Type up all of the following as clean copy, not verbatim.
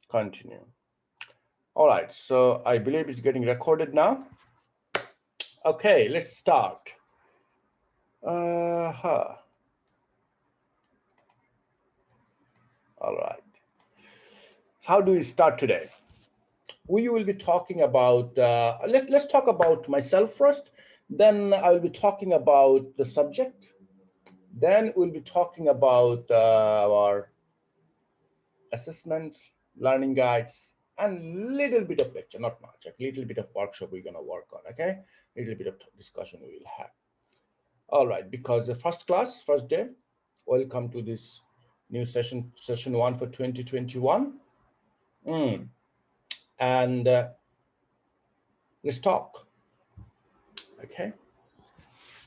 Continue. All right, so I believe it's getting recorded now. Okay, let's start. Uh-huh. All right. So how do we start today? We will be talking about, let's talk about myself first. Then I will be talking about the subject. Then we'll be talking about our assessment, learning guides, and little bit of lecture, not much, a little bit of workshop we're gonna work on, okay? A little bit of discussion we will have. All right, because the first class, first day, welcome to this new session one for 2021. And let's talk, okay?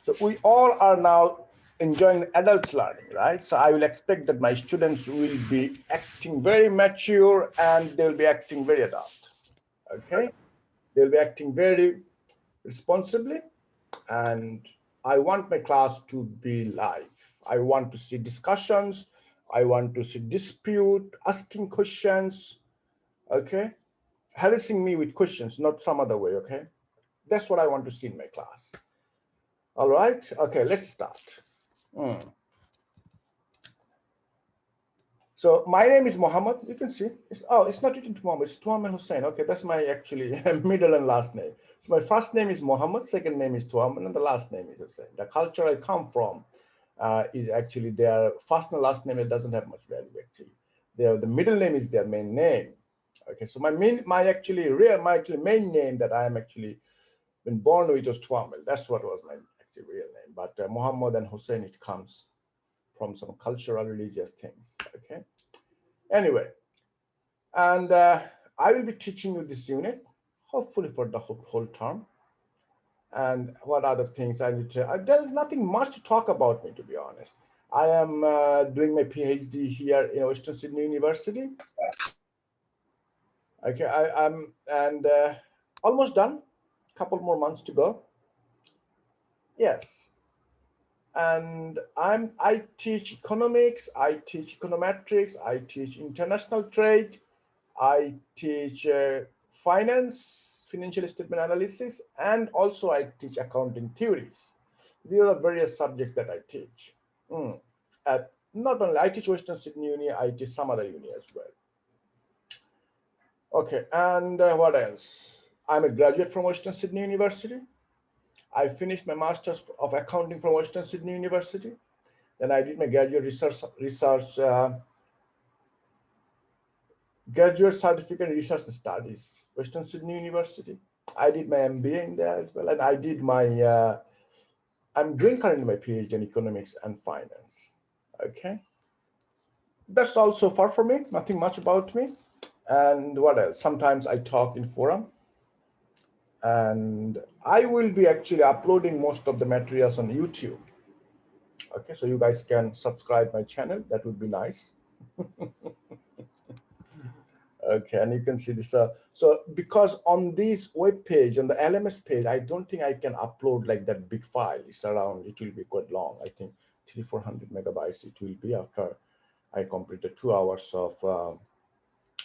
So we all are now enjoying adult learning, right? So I will expect that my students will be acting very mature and they'll be acting very adult, okay? They'll be acting very responsibly, and I want my class to be live. I want to see discussions. I want to see dispute, asking questions, okay? Harassing me with questions, not some other way, okay? That's what I want to see in my class. All right, okay, let's start. So my name is Mohammed. You can see, it's not written to Mohammed, it's Tuamen Hussein. Okay, that's my actually middle and last name. So my first name is Mohammed, second name is Tuamen, and the last name is Hussein. The culture I come from is actually their first and last name. It doesn't have much value actually. The middle name is their main name. Okay, so my actually main name that I am actually been born with was Tuamel. That's what was my actually real name. But Muhammad and Hussein, it comes from some cultural religious things. Okay. Anyway, and I will be teaching you this unit, hopefully for the whole term. And what other things I need to? There's nothing much to talk about me, to be honest. I am doing my PhD here in Western Sydney University. Okay, I'm and almost done. Couple more months to go. Yes, and I teach economics, I teach econometrics, I teach international trade, I teach finance, financial statement analysis, and also I teach accounting theories. These are various subjects that I teach. Not only I teach Western Sydney Uni, I teach some other uni as well. Okay, and what else? I'm a graduate from Western Sydney University. I finished my master's of accounting from Western Sydney University. Then I did my graduate certificate in research studies, Western Sydney University. I did my MBA in there as well, and I did my. I'm doing currently my PhD in economics and finance. Okay, that's all so far for me. Nothing much about me. And what else? Sometimes I talk in forum, and I will be actually uploading most of the materials on YouTube. Okay, so you guys can subscribe my channel. That would be nice. Okay, and you can see this. So because on this web page, on the LMS page, I don't think I can upload like that big file. It's around, it will be quite long. I think 300-400 megabytes it will be after I completed 2 hours of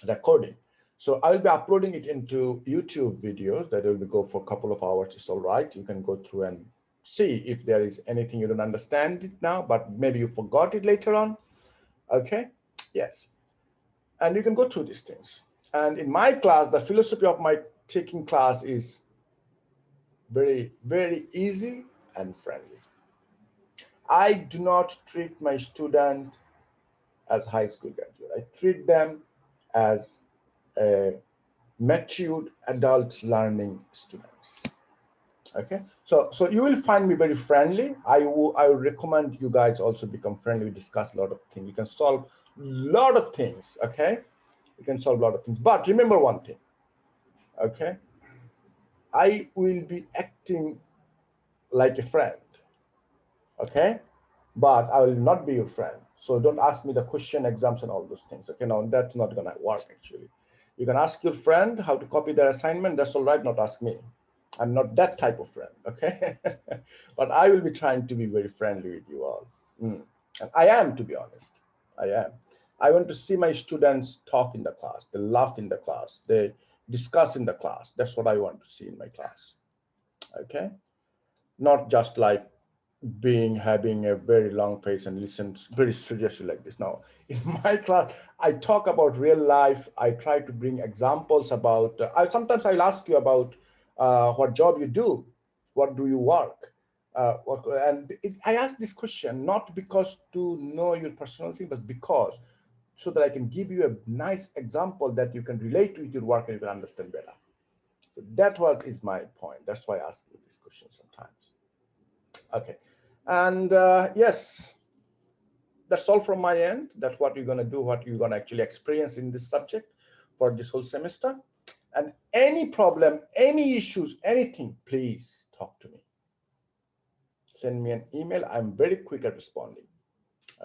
recording. So I'll be uploading it into YouTube videos that will be go for a couple of hours. It's all right. You can go through and see if there is anything you don't understand it now, but maybe you forgot it later on. Okay, yes. And you can go through these things. And in my class, the philosophy of my taking class is very, very easy and friendly. I do not treat my student as high school graduate. I treat them as a matured adult learning students. Okay, so you will find me very friendly. I would recommend you guys also become friendly. We discuss a lot of things. You can solve a lot of things. Okay, you can solve a lot of things. But remember one thing. Okay, I will be acting like a friend. Okay, but I will not be your friend. So don't ask me the question, exams, and all those things. Okay, now that's not gonna work actually. You can ask your friend how to copy their assignment. That's all right. Not ask me. I'm not that type of friend. Okay, but I will be trying to be very friendly with you all. And I am, to be honest. I am. I want to see my students talk in the class, they laugh in the class, they discuss in the class. That's what I want to see in my class. Okay, not just like having a very long face and listen very seriously like this. Now, in my class, I talk about real life. I try to bring examples about. Sometimes I'll ask you about what job you do, what do you work, I ask this question not because to know your personality, but because so that I can give you a nice example that you can relate to with your work and you can understand better. So that what is my point. That's why I ask you this question sometimes. Okay, and yes, that's all from my end. That's what you're going to do, what you're going to actually experience in this subject for this whole semester. And any problem, any issues, anything, please talk to me. Send me an email. I'm very quick at responding.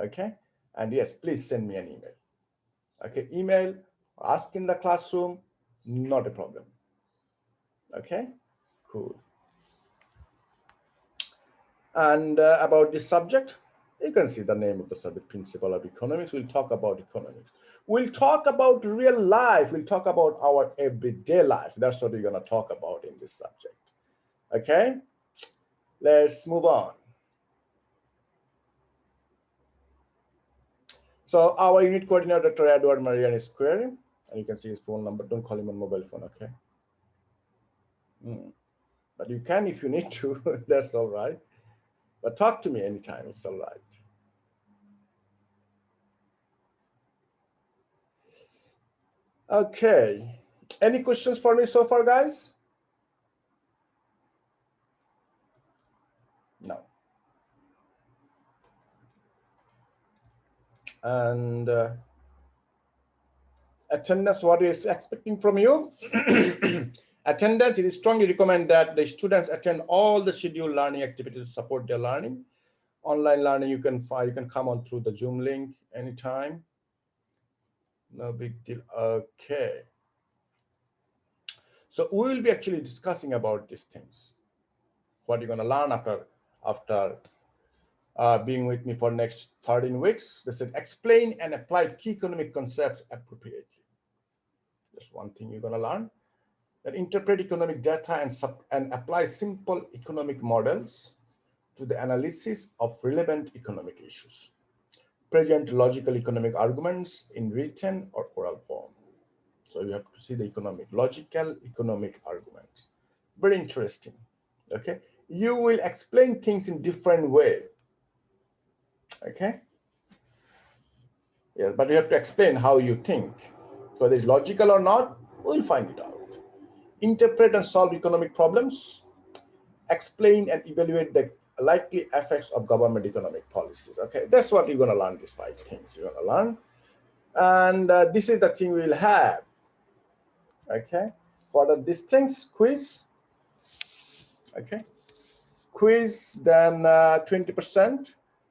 Okay, and yes, please send me an email. Okay, email, ask in the classroom, not a problem. Okay, cool. And about this subject, you can see the name of the subject, Principle of Economics. We'll talk about economics. We'll talk about real life. We'll talk about our everyday life. That's what we're going to talk about in this subject. Okay, let's move on. So our unit coordinator, Dr. Edward Marian, is querying, and you can see his phone number. Don't call him on mobile phone, okay? But you can if you need to. That's all right. But talk to me anytime. It's all right. Okay. Any questions for me so far, guys? No. And attendance, what is expecting from you? Attendance, it is strongly recommend that the students attend all the scheduled learning activities to support their learning. Online learning, you can come on through the Zoom link anytime. No big deal. Okay. So we will be actually discussing about these things. What you're going to learn after being with me for next 13 weeks. They said explain and apply key economic concepts appropriately. That's one thing you're going to learn. That interpret economic data and apply simple economic models to the analysis of relevant economic issues. Present logical economic arguments in written or oral form. So you have to see the logical economic arguments. Very interesting. Okay, you will explain things in different way. Okay. Yes, but you have to explain how you think. Whether it's logical or not, we'll find it out. Interpret and solve economic problems. Explain and evaluate the likely effects of government economic policies. Okay, that's what you're going to learn, these 5 things you're going to learn. And this is the thing we'll have. Okay, what are these things? Quiz. Okay, quiz, then 20%.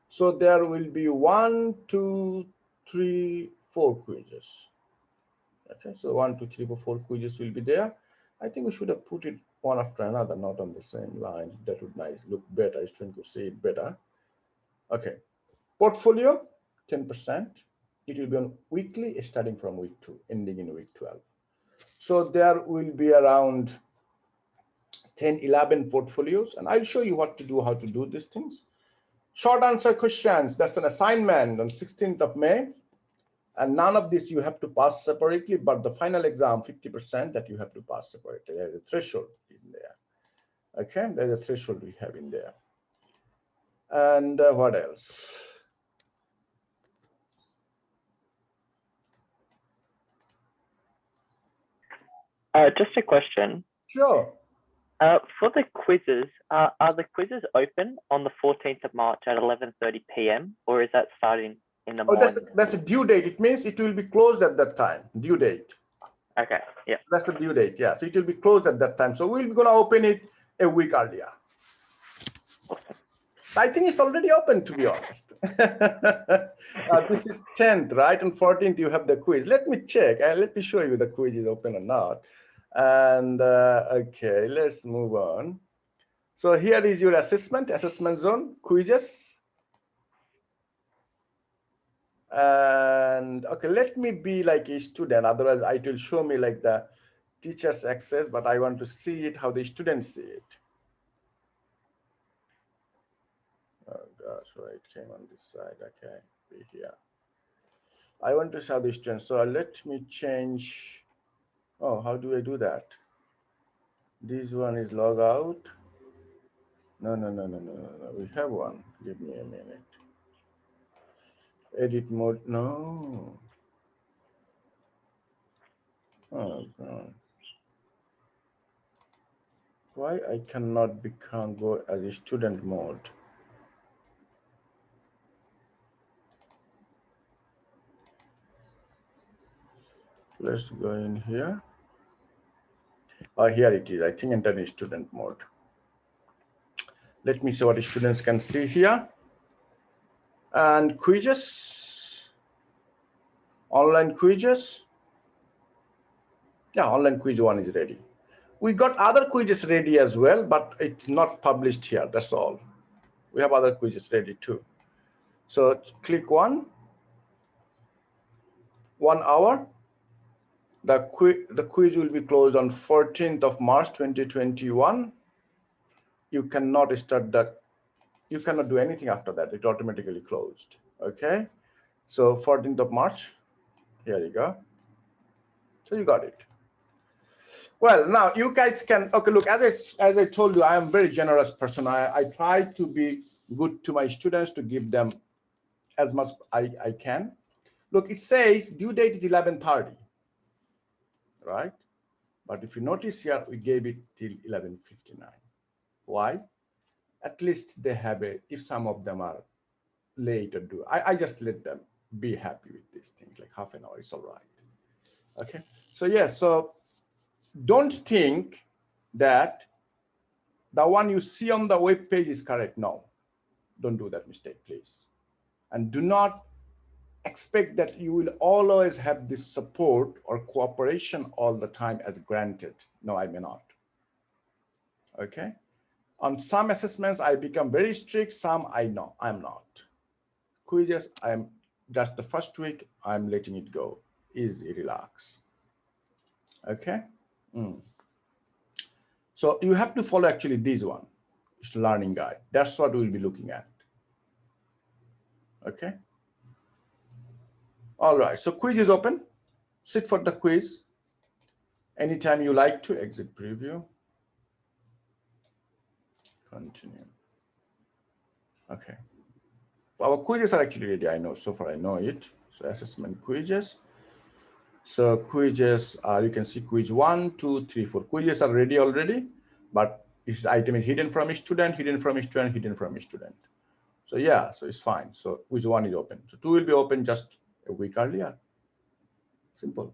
So there will be 1, 2, 3, 4 quizzes. Okay, so 1, 2, 3, 4 quizzes will be there. I think we should have put it one after another, not on the same line. That would look better. I was trying to see it better. Okay, portfolio 10%. It will be on weekly, starting from week 2, ending in week 12. So there will be around 10, 11 portfolios, and I'll show you what to do, how to do these things. Short answer questions, that's an assignment on 16th of May. And none of this you have to pass separately, but the final exam, 50% that you have to pass separately. There's a threshold in there. Okay, there's a threshold we have in there. And what else? Just a question. Sure. For the quizzes, are the quizzes open on the 14th of March at 11:30 p.m. or is that starting in the morning? That's a due date. It means it will be closed at that time, due date. Okay, yeah. That's the due date, yeah. So it will be closed at that time. So we'll be going to open it a week earlier. Awesome. I think it's already open, to be honest. This is 10th, right? And 14th, you have the quiz. Let me check. Let me show you the quiz is open or not. And okay, let's move on. So here is your assessment zone, quizzes. And okay, let me be like a student. Otherwise, it will show me like the teacher's access, but I want to see it how the students see it. Oh gosh, right, it came on this side. Okay, be here. I want to show the students. So let me change. Oh, how do I do that? This one is log out. No. We have one. Give me a minute. Edit mode. No. Oh God. Why I cannot go as a student mode? Let's go in here. Oh, here it is. I think enter in student mode. Let me see what the students can see here. And quizzes. Online quizzes. Yeah, online quiz 1 is ready. We got other quizzes ready as well, but it's not published here. That's all. We have other quizzes ready too. So click 1 hour. The quiz will be closed on 14th of March 2021. You cannot start that. You cannot do anything after that. It automatically closed. Okay. So 14th of March. Here you go. So you got it. Well, now you guys can, okay, look, as I told you, I am a very generous person. I try to be good to my students, to give them as much I can. Look, it says due date is 11:30, right? But if you notice here, we gave it till 11:59. Why? At least they have if some of them are late or do, I just let them be happy with these things, like half an hour is all right. Okay, so yes, so don't think that the one you see on the web page is correct. No, don't do that mistake, please. And do not expect that you will always have this support or cooperation all the time as granted. No, I may not. Okay. On some assessments, I become very strict. Some I'm not. Quizzes, I'm just the first week, I'm letting it go. Easy, relax. Okay. So you have to follow actually this one. It's a learning guide. That's what we'll be looking at. Okay. All right. So quiz is open. Sit for the quiz. Anytime you like to, exit preview. Continue. Okay. Our quizzes are actually ready. I know. So far, I know it. So assessment quizzes. So quizzes are, you can see quiz 1, 2, 3, 4. Quizzes are ready already, but this item is hidden from a student, hidden from a student, hidden from a student. So yeah, so it's fine. So quiz 1 is open. So 2 will be open just a week earlier. Simple.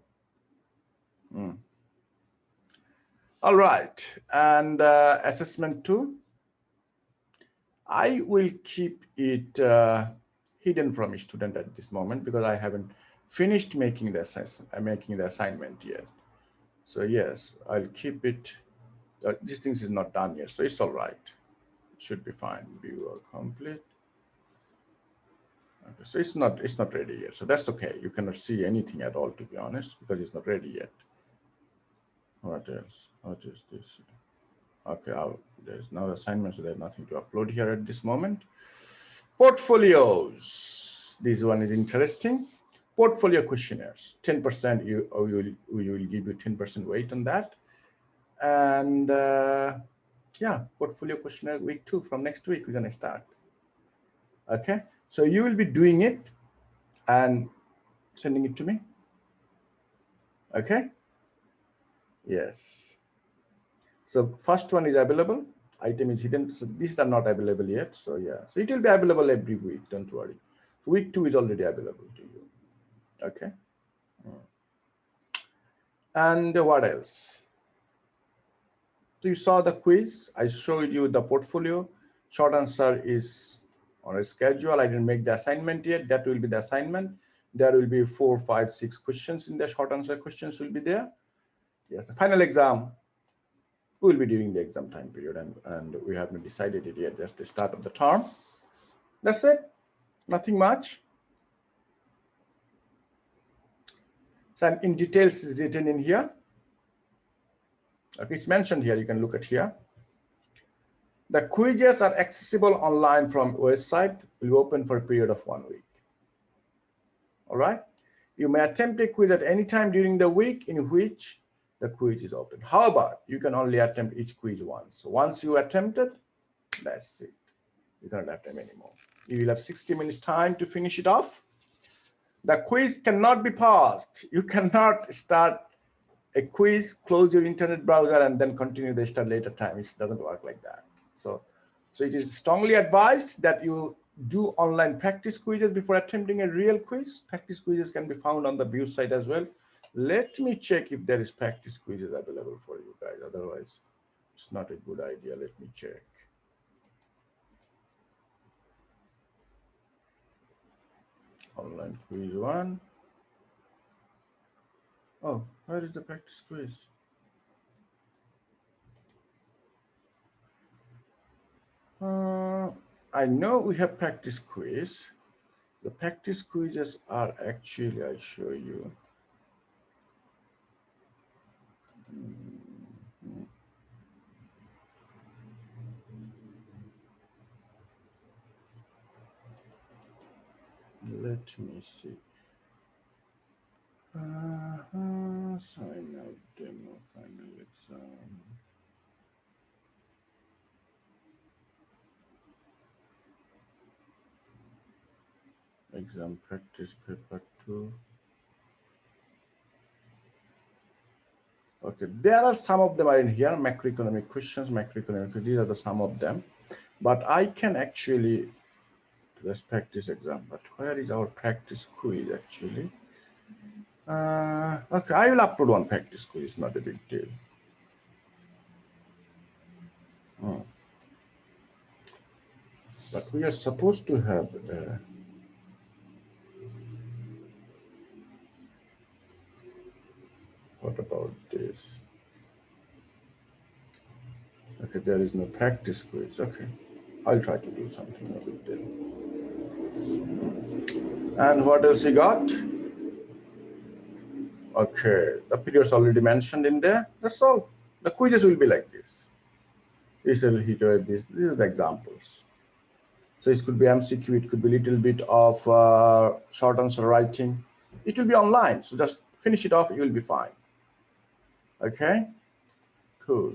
All right. And assessment 2, I will keep it hidden from a student at this moment because I haven't finished making the assignment yet. So yes, I'll keep it. This thing is not done yet, so it's all right. It should be fine. View or complete. Okay, so it's not ready yet. So that's okay. You cannot see anything at all, to be honest, because it's not ready yet. What else? What is this? Okay, there's no assignment, so there's nothing to upload here at this moment. Portfolios. This one is interesting. Portfolio questionnaires. 10%. We will give you 10% weight on that. And yeah, portfolio questionnaire week 2 from next week we're gonna start. Okay, so you will be doing it and sending it to me. Okay. Yes. So first one is available. Item is hidden. So these are not available yet. So yeah, so it will be available every week. Don't worry. Week 2 is already available to you. Okay. And what else? So you saw the quiz. I showed you the portfolio. Short answer is on a schedule. I didn't make the assignment yet. That will be the assignment. There will be 4, 5, 6 questions in the short answer questions will be there. Yes, the final exam will be during the exam time period, and we haven't decided it yet. Just the start of the term. That's it. Nothing much. So in details is written in here. Okay, it's mentioned here. You can look at here. The quizzes are accessible online from website. Will be open for a period of 1 week. All right. You may attempt a quiz at any time during the week in which the quiz is open. However, you can only attempt each quiz once. So once you attempt it, that's it. You cannot attempt anymore. You will have 60 minutes time to finish it off. The quiz cannot be paused. You cannot start a quiz, close your internet browser, and then continue the start later time. It doesn't work like that. So it is strongly advised that you do online practice quizzes before attempting a real quiz. Practice quizzes can be found on the BUSE site as well. Let me check if there is practice quizzes available for you guys. Otherwise, it's not a good idea. Let me check. Online quiz 1. Oh, where is the practice quiz? I know we have practice quiz. The practice quizzes are actually, I'll show you. Let me see. Sign out demo final exam. Exam practice paper 2. Okay, there are some of them are in here. Macroeconomic questions, macroeconomic. These are the some of them. But I can actually, let's practice exam. But where is our practice quiz actually? Okay, I will upload one practice quiz. Not a big deal. But we are supposed to have. What about this? Okay, there is no practice quiz. Okay, I'll try to do something, no big deal. And what else you got? Okay, the periods already mentioned in there. That's all. The quizzes will be like this. This is the examples. So it could be MCQ, it could be a little bit of short answer writing. It will be online, so just finish it off, you will be fine. Okay, cool.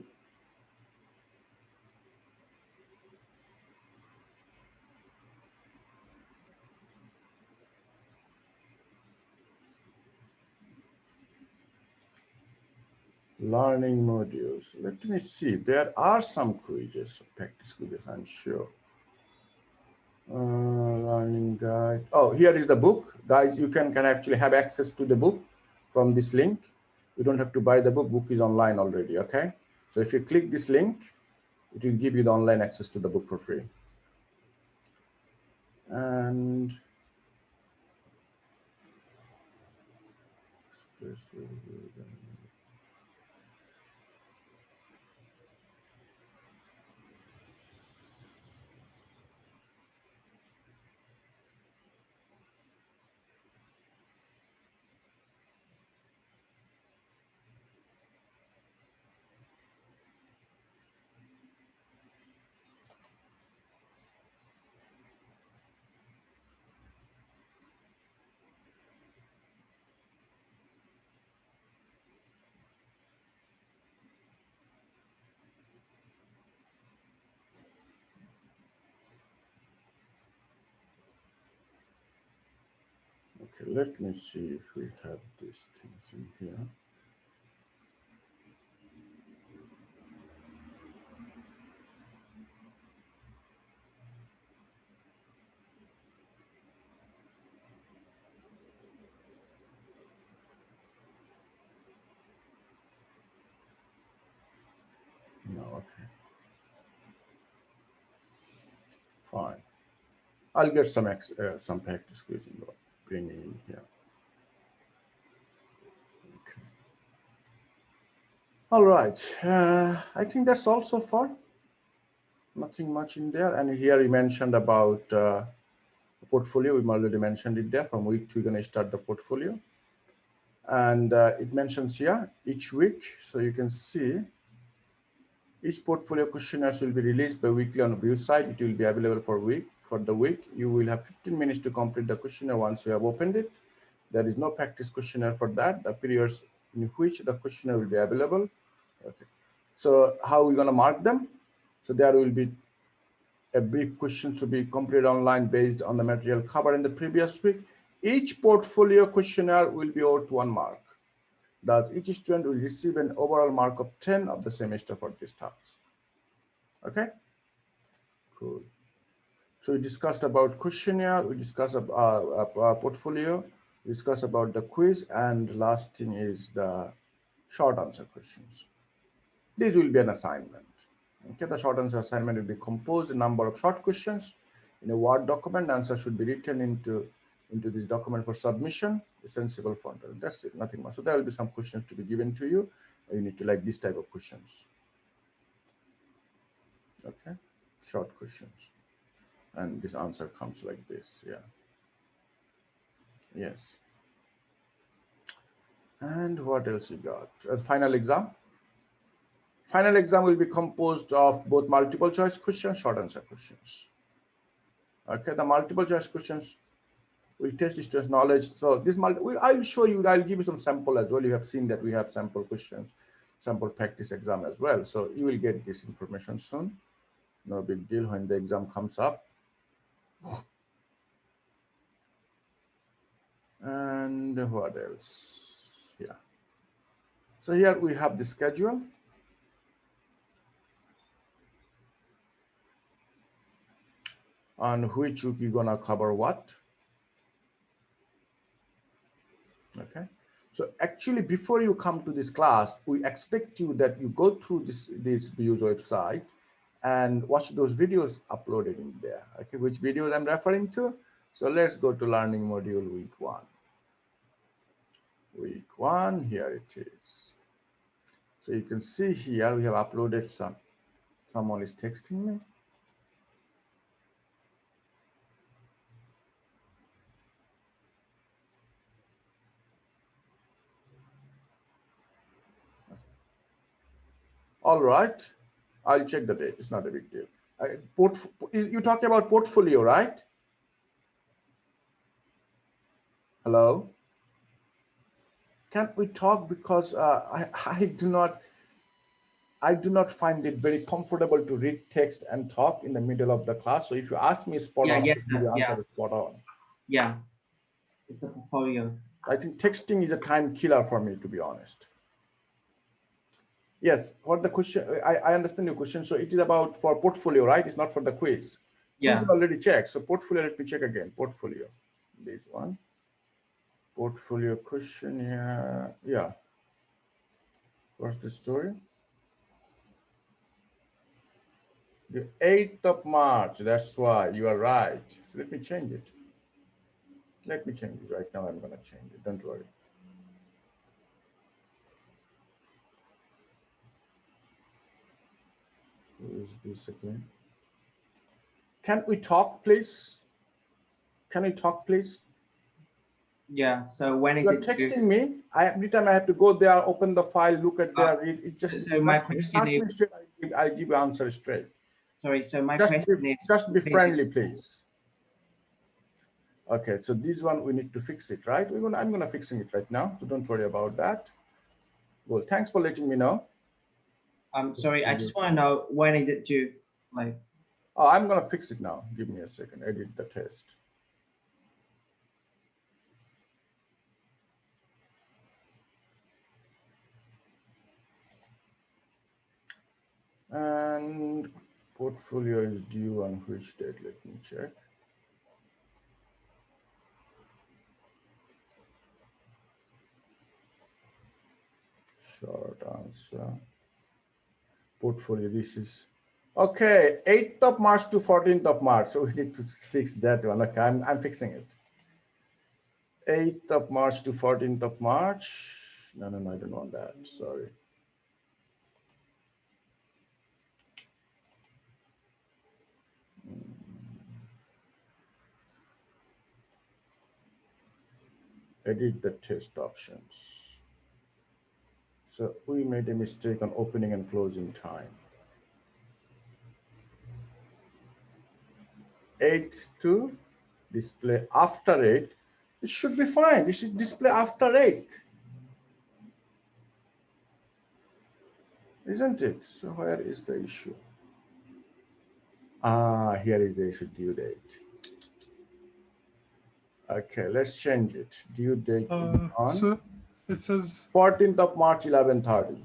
Learning modules. Let me see. There are some quizzes, practice quizzes, I'm sure. Learning guide. Oh, here is the book. Guys, you can actually have access to the book from this link. You don't have to buy the book. Book is online already, okay? So if you click this link, it will give you the online access to the book for free. And okay, let me see if we have these things in here. No, okay. Fine. I'll get some practice quiz and bring it in here. Okay. All right. I think that's all so far. Nothing much in there. And here you mentioned about portfolio. We already mentioned it there. From week 2, we're going to start the portfolio. And it mentions here each week. So you can see each portfolio questionnaire will be released bi-weekly on the website. It will be available for the week. You will have 15 minutes to complete the questionnaire once you have opened it. There is no practice questionnaire for that. The periods in which the questionnaire will be available. Okay. So how are we going to mark them? So there will be a brief question to be completed online based on the material covered in the previous week. Each portfolio questionnaire will be worth 1 mark. Thus, each student will receive an overall mark of 10 of the semester for this task. Okay, cool. So we discussed about questionnaire, we discussed about portfolio, we discussed about the quiz, and last thing is the short answer questions. This will be an assignment. Okay, the short answer assignment will be composed a number of short questions in a Word document. The answer should be written into this document for submission, a sensible font. That's it, nothing more. So there will be some questions to be given to you. You need to like this type of questions. Okay, short questions. And this answer comes like this, yeah. Yes. And what else you got? Final exam. Final exam will be composed of both multiple choice questions, short answer questions. Okay, the multiple choice questions will test students' knowledge. So this I'll show you, I'll give you some sample as well. You have seen that we have sample questions, sample practice exam as well. So you will get this information soon. No big deal when the exam comes up. And what else? Yeah. So here we have the schedule. On which week you're gonna cover what. Okay. So actually, before you come to this class, we expect you that you go through this BU's website and watch those videos uploaded in there. Okay, which videos I'm referring to? So let's go to learning module week 1. Week 1, here it is. So you can see here we have uploaded some. Someone is texting me. All right, I'll check the date. It's not a big deal. You're talking about portfolio, right? Hello? Can't we talk, because I do not find it very comfortable to read text and talk in the middle of the class. So if you ask me spot on, yes, I'll give you answer spot on. Yeah, it's the portfolio. I think texting is a time killer for me, to be honest. Yes, what the question, I understand your question. So it is about for portfolio, right? It's not for the quiz. Yeah. Quiz already checked. So portfolio, let me check again. Portfolio, this one. Portfolio question, yeah. What's the story? The 8th of March, that's why you are right. So let me change it. Let me change it right now. I'm going to change it. Don't worry. Who is this again? Can we talk, please? Can we talk, please? Yeah. So when is You're it? texting me. Every time I have to go there, open the file, look at there, read. It just. So my question ask is. Me straight, I give you answer straight. Sorry. So my question is. Just be friendly, please. Okay. So this one we need to fix it, right? I'm gonna fixing it right now. So don't worry about that. Well, thanks for letting me know. I'm sorry. I just want to know when is it due? Like. Oh, I'm gonna fix it now. Give me a second. Edit the test. And portfolio is due on which date? Let me check. Short answer. Portfolio, this is okay. 8th of March to 14th of March. So we need to fix that one. Okay, I'm fixing it. 8th of March to 14th of March. No, I don't want that. Sorry. edit the test options. So we made a mistake on opening and closing time. 8 to display after 8. It should be fine. It should display after 8. Isn't it? So where is the issue? Ah, here is the issue, due date. Okay, let's change it. Due date on So it says 14th of March, 11:30.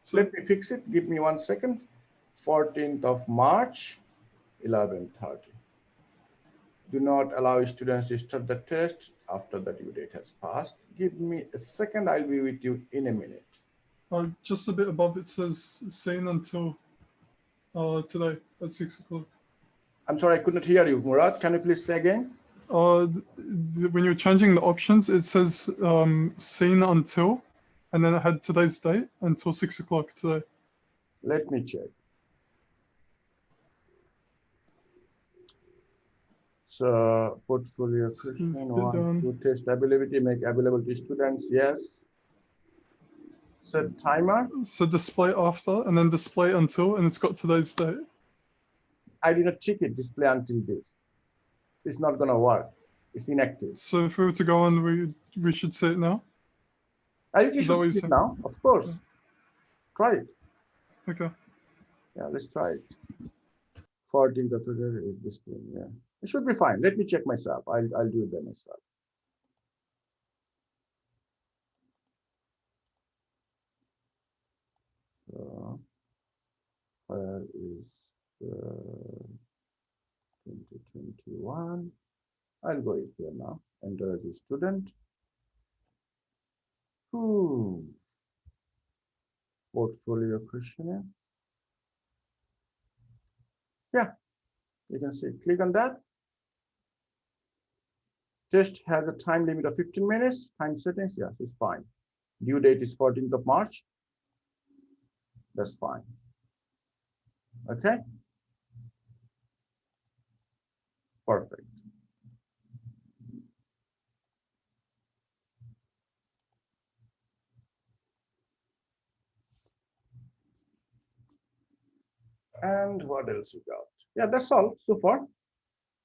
so. Let me fix it. Give me 1 second. 14th of March, 11:30. Do not allow students to start the test after the due date has passed. Give me a second. I'll be with you in a minute. Just a bit above it says sane until today at 6 o'clock. I'm sorry, I could not hear you. Murad, can you please say again? When you're changing the options, it says sane until, and then it had today's date until 6 o'clock today. Let me check. So portfolio question, one, to test availability, make available to students, yes. Set timer. So display after and then display until, and it's got today's date. I did not check it, display until this. It's not gonna work. It's inactive. So if we were to go on, we should see it now. I think you should see it now, of course. Yeah. Try it. Okay. Yeah, let's try it. 14th of February is this thing, yeah. It should be fine. Let me check myself. I'll do it by myself. So, where is 2021? I'll go here now. Enter as a student. Portfolio questionnaire. Yeah, you can see. Click on that. Test has a time limit of 15 minutes. Time settings, yes, it's fine. Due date is 14th of March. That's fine. Okay. Perfect. And what else you got? Yeah, that's all so far.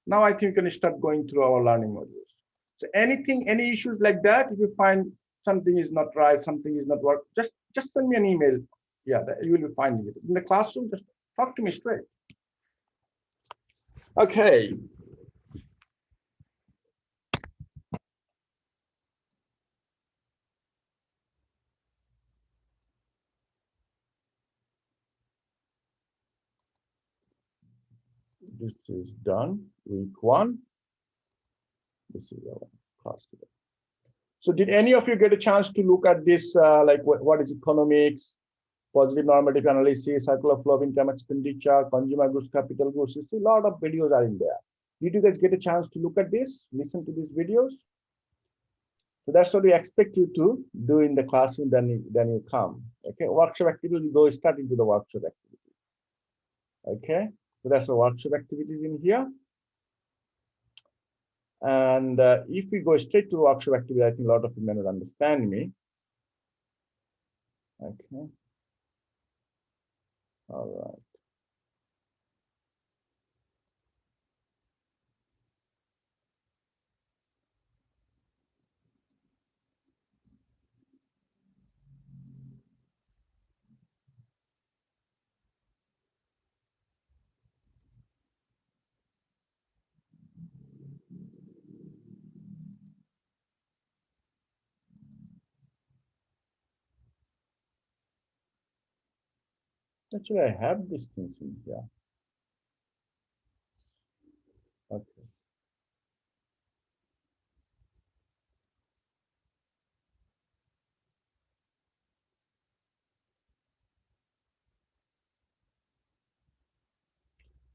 Now I think we can start going through our learning modules. So any issues like that, if you find something is not right, something is not work, just send me an email. Yeah, you will be finding it. In the classroom, just talk to me straight. Okay. This is done, week 1. This is our class today. So did any of you get a chance to look at this, like what is economics, positive normative analysis, cycle of flow of income expenditure, consumer goods, capital goods? You see a lot of videos are in there. Did you guys get a chance to look at this, listen to these videos? So that's what we expect you to do in the classroom, then you come. Okay, workshop activity, we go start into the workshop activities. Okay, so that's the workshop activities in here. And if we go straight to workshop activity, I think a lot of you may not understand me. Okay. All right. Actually, I have these things in here. Okay.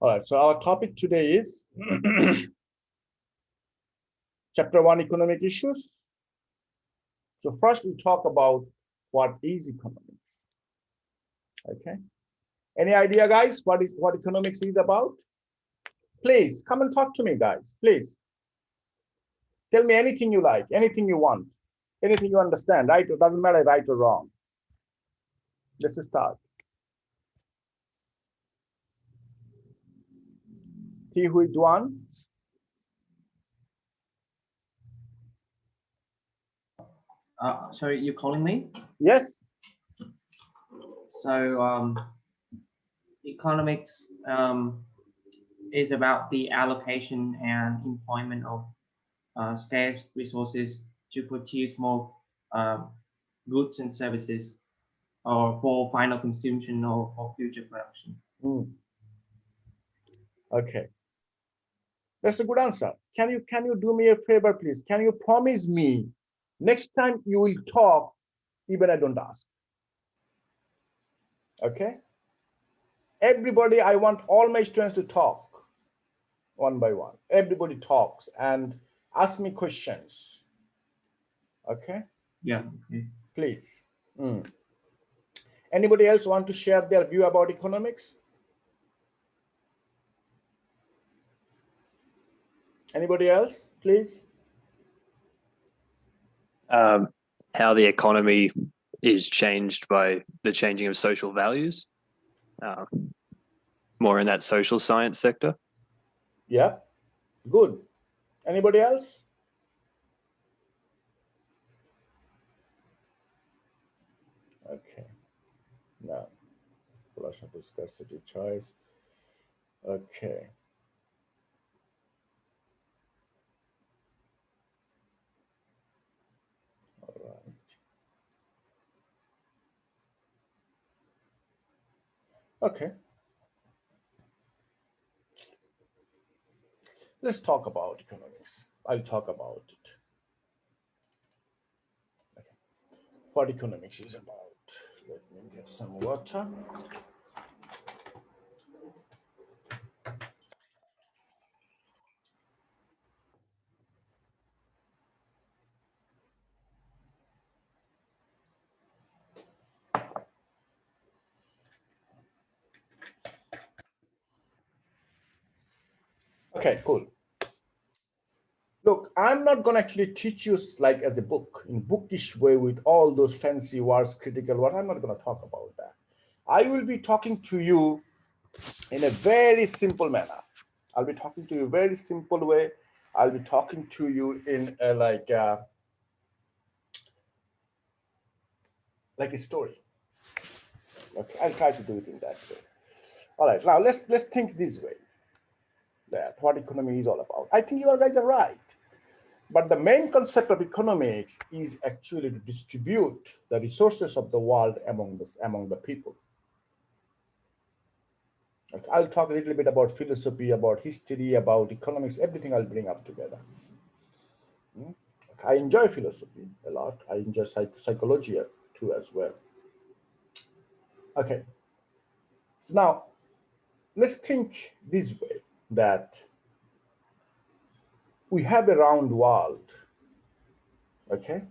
All right, so our topic today is Chapter 1, economic issues. So first we talk about what is economics. Okay. Any idea, guys, what economics is about? Please come and talk to me, guys, please. Tell me anything you like, anything you want, anything you understand, right? It doesn't matter right or wrong. Let's start. Thi Hui Duan. Sorry, you're calling me? Yes. So economics is about the allocation and employment of scarce resources to produce more goods and services, or for final consumption or for future production. Okay. That's a good answer. Can you do me a favor, please? Can you promise me next time you will talk, even I don't ask? Okay. Everybody, I want all my students to talk one by one. Everybody talks and ask me questions. Okay. Yeah. Okay. Please. Anybody else want to share their view about economics? Anybody else, please? How the economy is changed by the changing of social values, more in that social science sector. Yeah, good. Anybody else? Okay, no. Philosophy, scarcity, choice. Okay. All right. Okay. Let's talk about economics. I'll talk about it. Okay. What economics is about. Let me get some water. Okay, cool. Look, I'm not going to actually teach you like as a book, in bookish way with all those fancy words, critical words. I'm not going to talk about that. I will be talking to you in a very simple manner. I'll be talking to you very simple way. I'll be talking to you in a, like a story. Okay, I'll try to do it in that way. All right, now let's think this way. That what economy is all about. I think you guys are right. But the main concept of economics is actually to distribute the resources of the world among the people. Okay, I'll talk a little bit about philosophy, about history, about economics, everything I'll bring up together. Okay, I enjoy philosophy a lot. I enjoy psychology too as well. Okay, so now let's think this way, that we have a round world. Okay,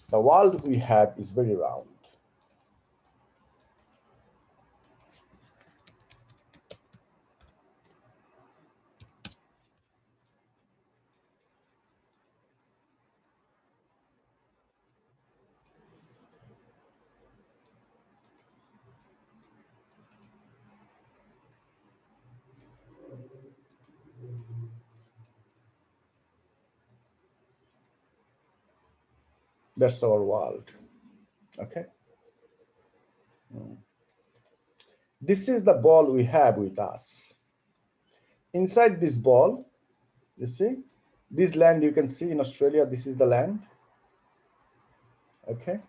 the world we have is very round. That's our world. Okay. This is the ball we have with us. Inside this ball, you see, this land you can see in Australia, this is the land. Okay.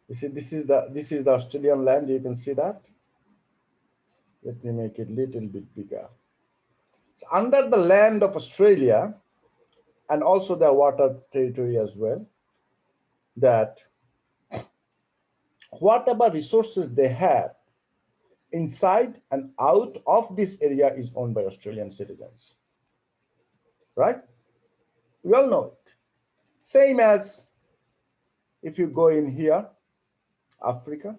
You see, this is the Australian land, you can see that. Let me make it a little bit bigger. So under the land of Australia, and also the water territory as well, that whatever resources they have inside and out of this area is owned by Australian citizens, right? We all know it. Same as if you go in here, Africa,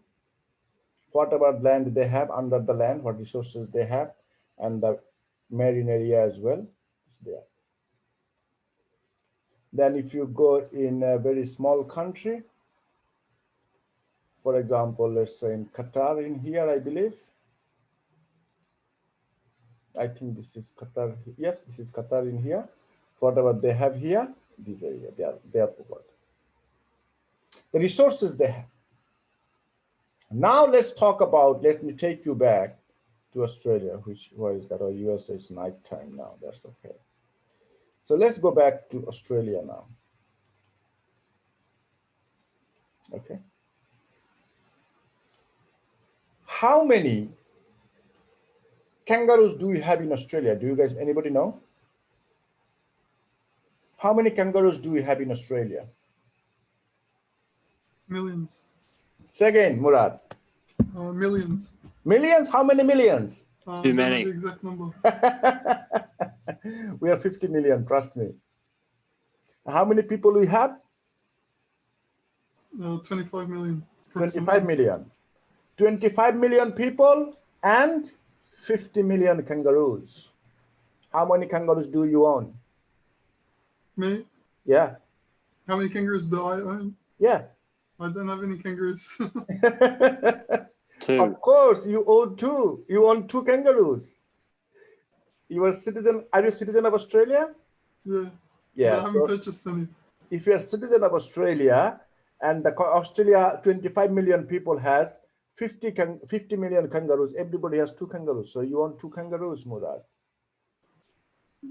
whatever land they have under the land, what resources they have, and the marine area as well, there. Then if you go in a very small country, for example, let's say in Qatar in here, I believe. I think this is Qatar. Yes, this is Qatar in here. Whatever they have here, these are here. They are covered. The resources they have. Now let's talk about, let me take you back to Australia, where is that? Or US is nighttime now, that's okay. So let's go back to Australia now. Okay. How many kangaroos do we have in Australia? Do you guys, anybody know? How many kangaroos do we have in Australia? Millions. Say again, Murad. Millions. Millions? How many millions? Too Don't know many. the exact number. We are 50 million, trust me. How many people we have? 25 million. 25 million. 25 million people and 50 million kangaroos. How many kangaroos do you own? Me? Yeah. How many kangaroos do I own? Yeah. I don't have any kangaroos. Two. Of course, you own two. You own two kangaroos. You are a citizen. Are you a citizen of Australia? Yeah. But I Yeah. haven't So purchased any. if you're a citizen of Australia and Australia 25 million people has 50 million kangaroos, everybody has two kangaroos. So you own two kangaroos, Murad.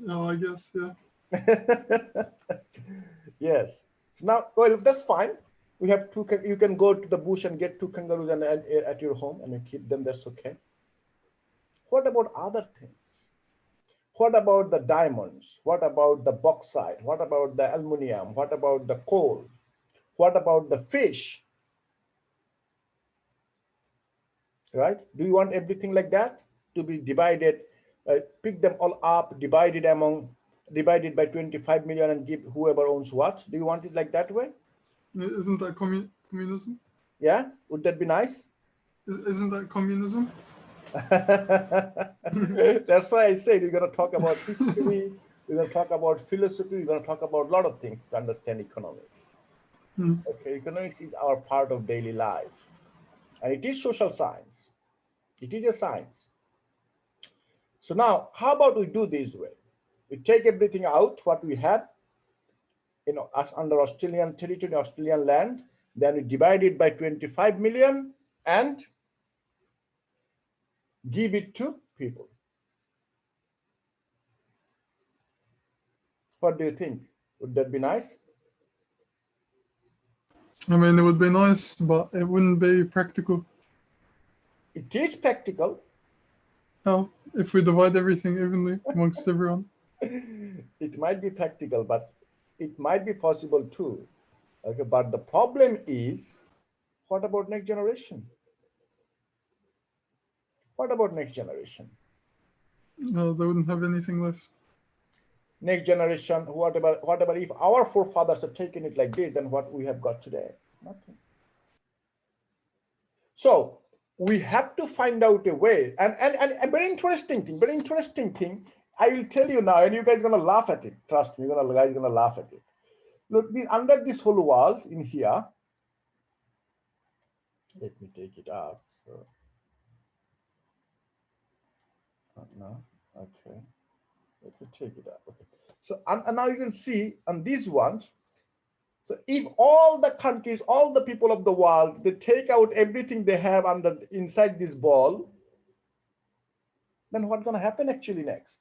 Oh, I guess, yeah. Yes. So now, well, that's fine. We have two. You can go to the bush and get two kangaroos and at your home and you keep them. That's okay. What about other things? What about the diamonds? What about the bauxite? What about the aluminum? What about the coal? What about the fish? Right? Do you want everything like that to be divided? Pick them all up, divided by 25 million and give whoever owns what? Do you want it like that way? Isn't that communism? Yeah? Would that be nice? Isn't that communism? That's why I said we're going to talk about history, we're going to talk about philosophy, we're going to talk about a lot of things to understand economics. Okay, economics is our part of daily life. And it is social science. It is a science. So now, how about we do this way? We take everything out, what we have, under Australian territory, Australian land, then we divide it by 25 million and give it to people. What do you think? Would that be nice? I mean, it would be nice, but it wouldn't be practical. It is practical. How? If we divide everything evenly amongst everyone? It might be practical, but it might be possible too. Okay, but the problem is, what about next generation? What about next generation? No, they wouldn't have anything left. Next generation, whatever if our forefathers have taken it like this, then what we have got today? Nothing. So we have to find out a way, and a very interesting thing, I will tell you now, and you guys are gonna laugh at it. Trust me, you guys are gonna laugh at it. Look, under this whole world in here, let me take it out. So no, okay. Let me take it out. Okay. So and now you can see on these ones. So if all the countries, all the people of the world, they take out everything they have inside this ball, then what's going to happen actually next?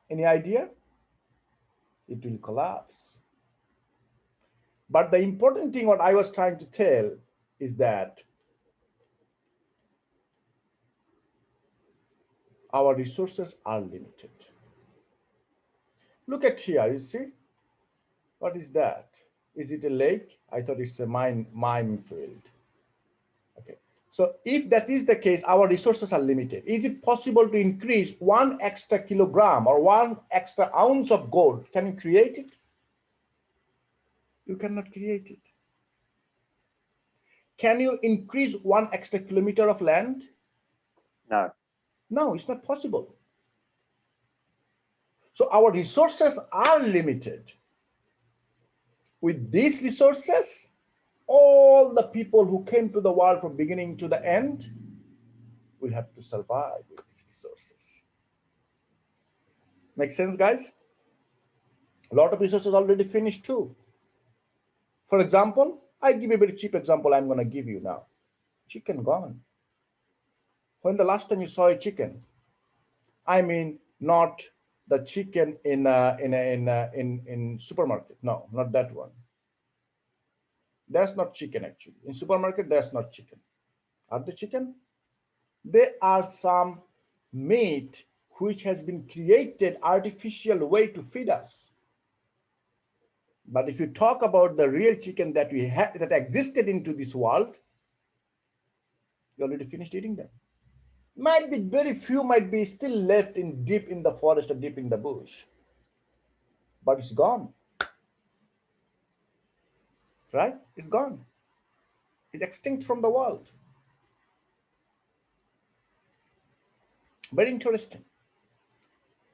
Any idea? It will collapse. But the important thing, what I was trying to tell, is that our resources are limited. Look at here, you see? What is that? Is it a lake? I thought it's a minefield. Okay. So if that is the case, our resources are limited. Is it possible to increase 1 extra kilogram or 1 extra ounce of gold? Can you create it? You cannot create it. Can you increase 1 extra kilometer of land? No. No, it's not possible. So our resources are limited. With these resources, all the people who came to the world from beginning to the end will have to survive with these resources. Make sense, guys? A lot of resources already finished too. For example, I give you a very cheap example I'm going to give you now. Chicken gone. When the last time you saw a chicken? I mean, not the chicken in supermarket. No, not that one. That's not chicken actually. In supermarket, that's not chicken. Are they chicken? There are some meat which has been created artificial way to feed us. But if you talk about the real chicken that we had that existed into this world, you already finished eating them. Might be very few, might be still left in deep in the forest or deep in the bush, but it's gone. Right? It's gone. It's extinct from the world. Very interesting.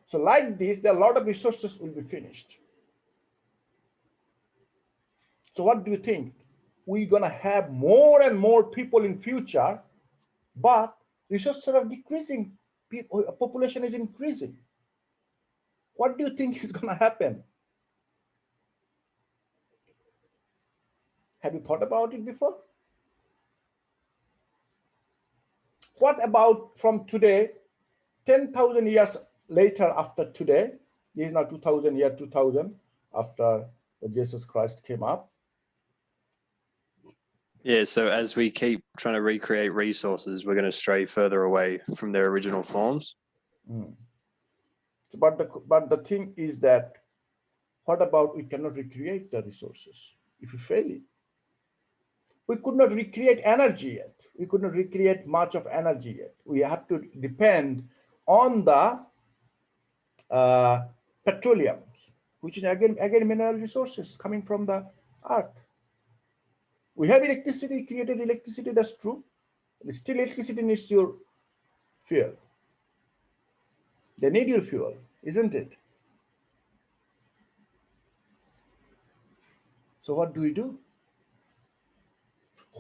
So like this, there are a lot of resources will be finished. So what do you think? We're gonna have more and more people in future, but resources are decreasing. People, population is increasing. What do you think is gonna happen? Have you thought about it before? What about from today, 10,000 years later after today? This is now 2000 year 2000 after Jesus Christ came up. Yeah, so as we keep trying to recreate resources, we're going to stray further away from their original forms. Mm. But the thing is that, what about we cannot recreate the resources if we fail it? We could not recreate energy yet. We could not recreate much of energy yet. We have to depend on the petroleum, which is again mineral resources coming from the earth. We have electricity, created electricity, that's true. But still electricity needs your fuel. They need your fuel, isn't it? So what do we do?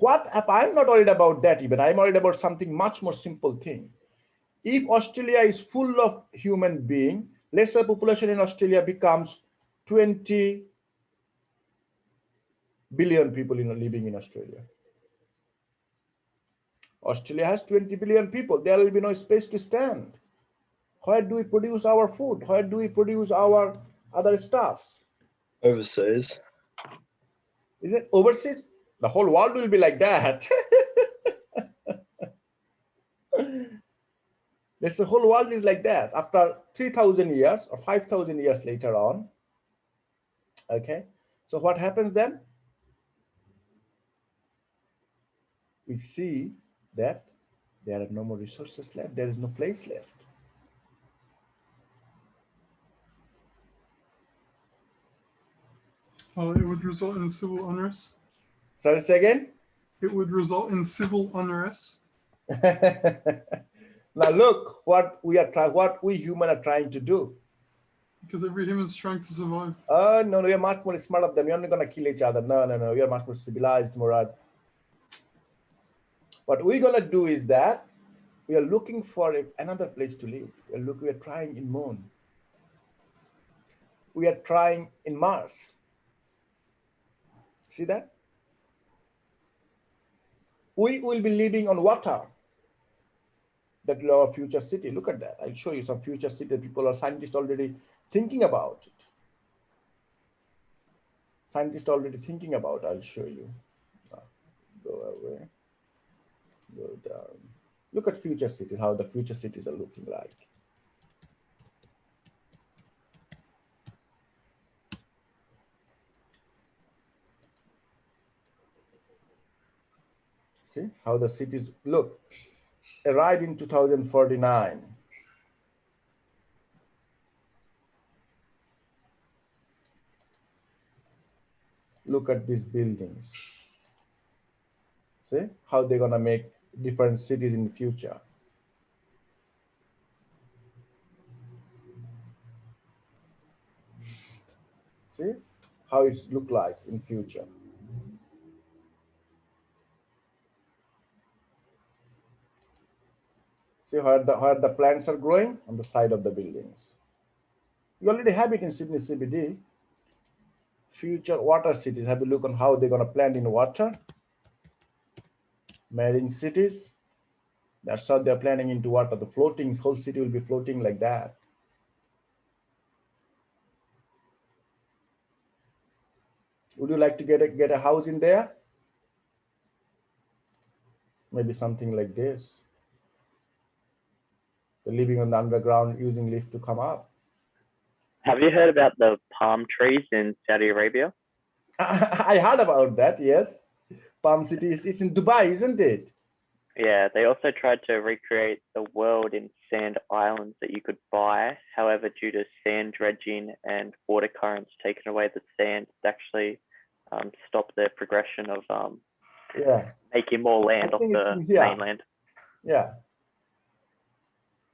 I'm not worried about that even. I'm worried about something much more simple thing. If Australia is full of human being, let's say population in Australia becomes 20 billion people living in Australia. Australia has 20 billion people. There will be no space to stand. Where do we produce our food? Where do we produce our other stuffs? Overseas. Is it overseas? The whole world will be like that. The whole world is like that. After 3,000 years or 5,000 years later on, okay? So what happens then? We see that there are no more resources left. There is no place left. It would result in civil unrest. Sorry, say again? It would result in civil unrest. Now look what we human are trying to do. Because every human's trying to survive. No, we are much more smart of them. We're not going to kill each other. No. We are much more civilized, Murad. What we're going to do is that we are looking for another place to live. We are trying in Moon. We are trying in Mars. See that? We will be living on water. That will our future city. Look at that. I'll show you some future city. Scientists already thinking about it. Scientists already thinking about. I'll show you. Go away. Go down. Look at future cities. How the future cities are looking like. See how the cities look. Arrived in 2049. Look at these buildings. See how they're gonna make different cities in the future. See how it's look like in future. See where the plants are growing on the side of the buildings. You already have it in Sydney CBD. Future water cities. Have a look on how they're going to plant in water. Marine cities. That's how they're planning into water. The floating whole city will be floating like that. Would you like to get a house in there? Maybe something like this. They're living on the underground using lift to come up. Have you heard about the palm trees in Saudi Arabia? I heard about that, yes. Palm City is in Dubai, isn't it? Yeah, they also tried to recreate the world in sand islands that you could buy. However, due to sand dredging and water currents taking away the sand, it actually stopped the progression of Yeah. making more land off the mainland. Yeah.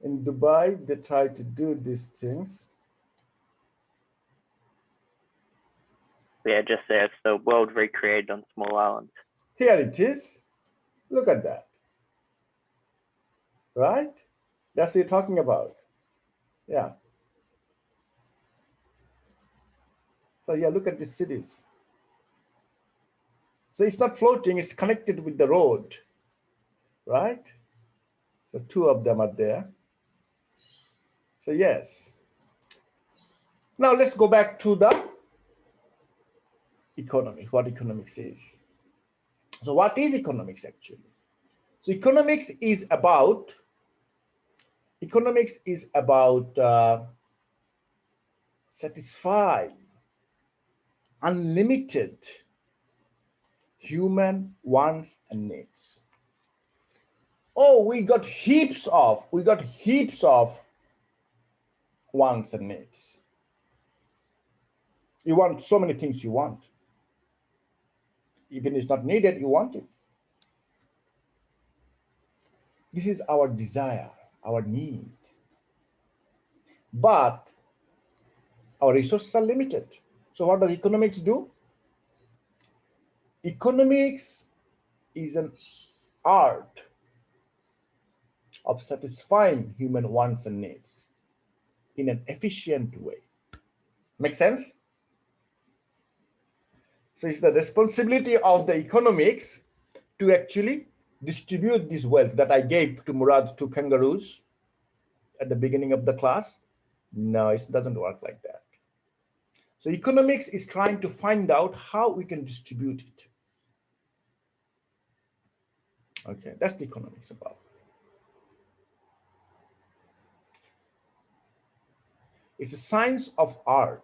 In Dubai, they try to do these things. Yeah, just there. It's the world recreated on small islands. Here it is. Look at that. Right? That's what you're talking about. Yeah. So yeah, look at these cities. So it's not floating, it's connected with the road. Right? So two of them are there. So yes. Now let's go back to the economy, what economics is. So what is economics actually? So economics is about satisfy unlimited human wants and needs. Oh, we got heaps of wants and needs. You want so many things you want. Even if it's not needed, you want it. This is our desire, our need. But our resources are limited. So what does economics do? Economics is an art of satisfying human wants and needs in an efficient way. Make sense? So it's the responsibility of the economics to actually distribute this wealth that I gave to Murad to kangaroos at the beginning of the class. No, it doesn't work like that. So economics is trying to find out how we can distribute it. Okay, that's the economics about. It's a science of art.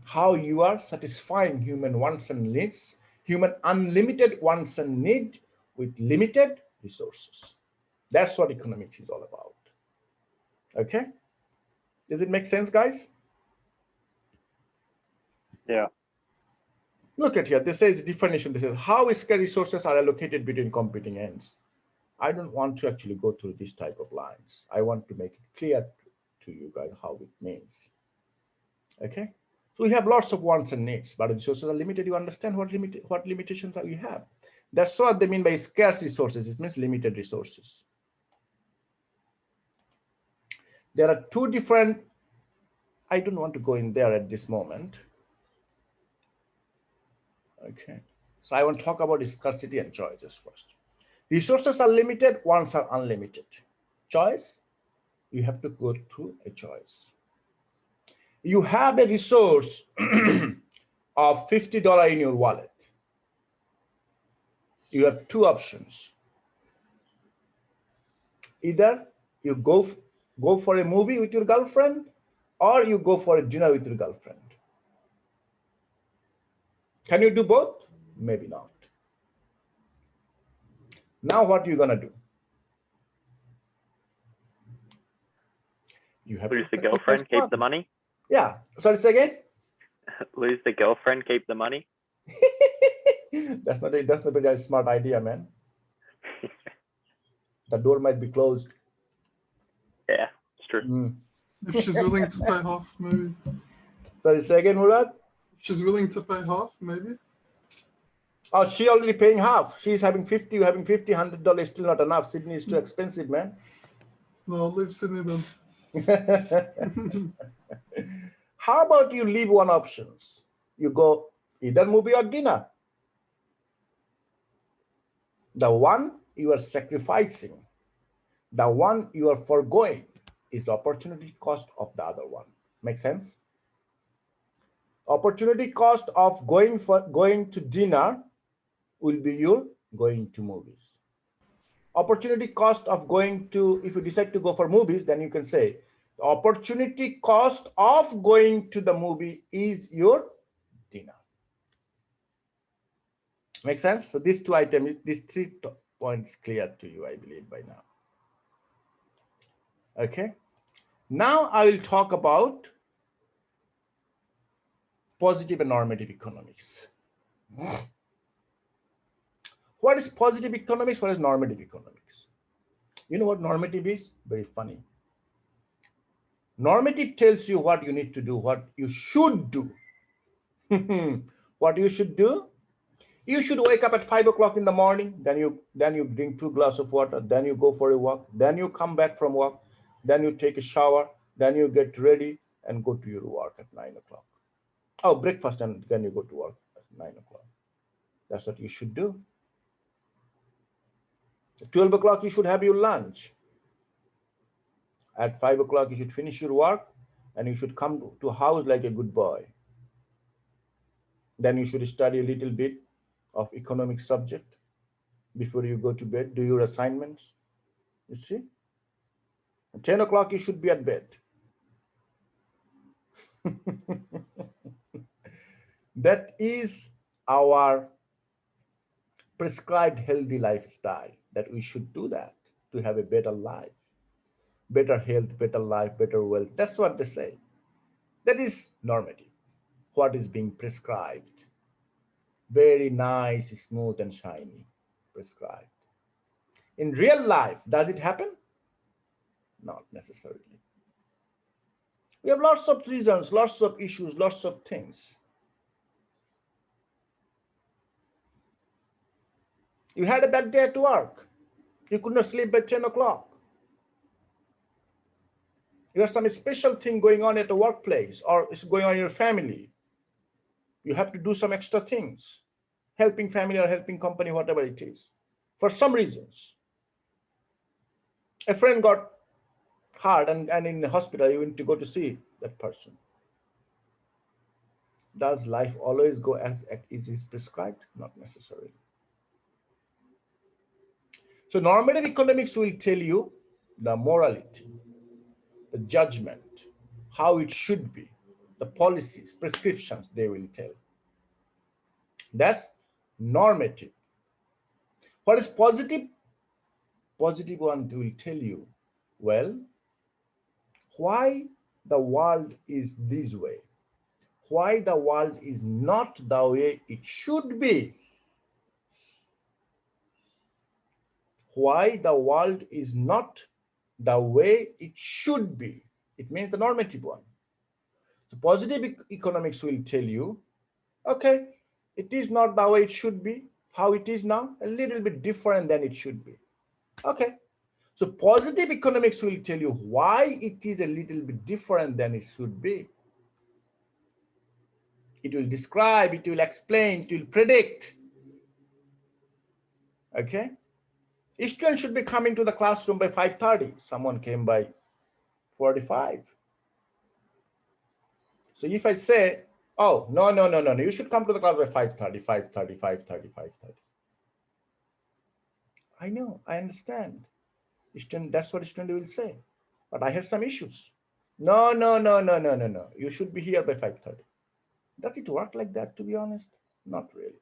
How you are satisfying human wants and needs, human unlimited wants and need with limited resources. That's what economics is all about. Okay? Does it make sense, guys? Yeah. Look at here. This says definition. This is how scarce resources are allocated between competing ends. I don't want to actually go through this type of lines. I want to make it clear to you guys how it means. Okay? So we have lots of wants and needs, but resources are limited. You understand what limitations we have. That's what they mean by scarce resources. It means limited resources. There are two different, I don't want to go in there at this moment. Okay, so I want to talk about scarcity and choices first. Resources are limited, wants are unlimited. Choice, you have to go through a choice. You have a resource of $50 in your wallet. You have two options. Either you go for a movie with your girlfriend, or you go for a dinner with your girlfriend. Can you do both? Maybe not. Now what are you gonna do? You have lose the girlfriend, keep the money. Yeah. Sorry, say again. Lose the girlfriend, keep the money. That's not a very smart idea, man. The door might be closed. Yeah, it's true. If she's willing to pay half, maybe. Sorry, say again, Murad? She's willing to pay half, maybe. Oh, she already paying half. She's having 50, you having 50, $100 still not enough. Sydney is too expensive, man. No, I'll leave Sydney then. How about you leave one options? You go either movie or dinner. The one you are sacrificing, the one you are foregoing is the opportunity cost of the other one. Make sense? Opportunity cost of going to dinner will be your going to movies. Opportunity cost of going to, if you decide to go for movies, then you can say the opportunity cost of going to the movie is your dinner. Make sense? So these two items, these 3 points clear to you, I believe by now. Okay. Now I will talk about positive and normative economics. What is positive economics? What is normative economics? You know what normative is? Very funny. Normative tells you what you need to do, what you should do. What you should do? You should wake up at 5 o'clock in the morning, then you drink 2 glasses of water, then you go for a walk, then you come back from work, then you take a shower, then you get ready and go to your work at 9 o'clock. Oh, breakfast, and then you go to work at 9 o'clock. That's what you should do. At 12 o'clock, you should have your lunch. At 5 o'clock, you should finish your work and you should come to house like a good boy. Then you should study a little bit of economic subject before you go to bed, do your assignments. You see? At 10 o'clock, you should be at bed. That is our prescribed healthy lifestyle, that we should do that to have a better life, better health, better life, better wealth. That's what they say. That is normative, what is being prescribed. Very nice, smooth and shiny, prescribed. In real life, does it happen? Not necessarily. We have lots of reasons, lots of issues, lots of things. You had a bad day at work. You could not sleep by 10 o'clock. You have some special thing going on at the workplace, or it's going on in your family. You have to do some extra things, helping family or helping company, whatever it is. For some reasons, a friend got hurt and in the hospital, you went to go to see that person. Does life always go as is prescribed? Not necessarily. So normative economics will tell you the morality, the judgment, how it should be, the policies, prescriptions they will tell. That's normative. What is positive? Positive one will tell you, well, why the world is this way, why the world is not the way it should be, why the world is not the way it should be. It means the normative one. So positive economics will tell you, okay, it is not the way it should be, how it is now, a little bit different than it should be. Okay, so positive economics will tell you why it is a little bit different than it should be. It will describe, it will explain, it will predict. Okay, students should be coming to the classroom by 5:30. Someone came by 45. So if I say, oh, no, you should come to the class by 5:30, 5:30, 5:30, 5:30. I know, I understand. Student, that's what student will say. But I have some issues. No. You should be here by 5:30. Does it work like that, to be honest? Not really.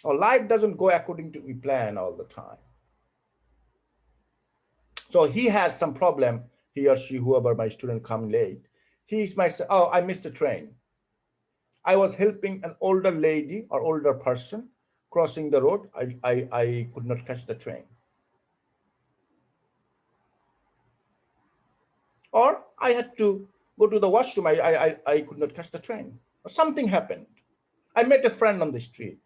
Our life doesn't go according to we plan all the time. So he had some problem, he or she, whoever my student come late. He might say, oh, I missed the train. I was helping an older lady or older person crossing the road. I could not catch the train. Or I had to go to the washroom. I could not catch the train. Or something happened. I met a friend on the street.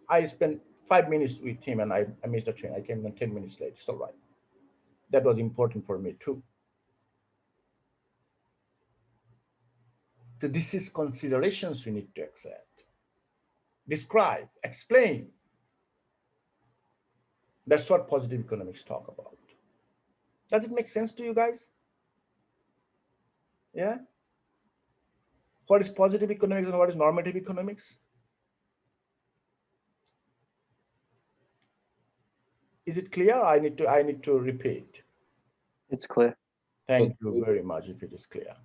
I spent 5 minutes with him and I missed the train. I came in 10 minutes late. It's all right. That was important for me too. So this is considerations we need to accept. Describe, explain. That's what positive economics talk about. Does it make sense to you guys? Yeah? What is positive economics and what is normative economics? Is it clear? I need to repeat. It's clear. Thank you very much if it is clear.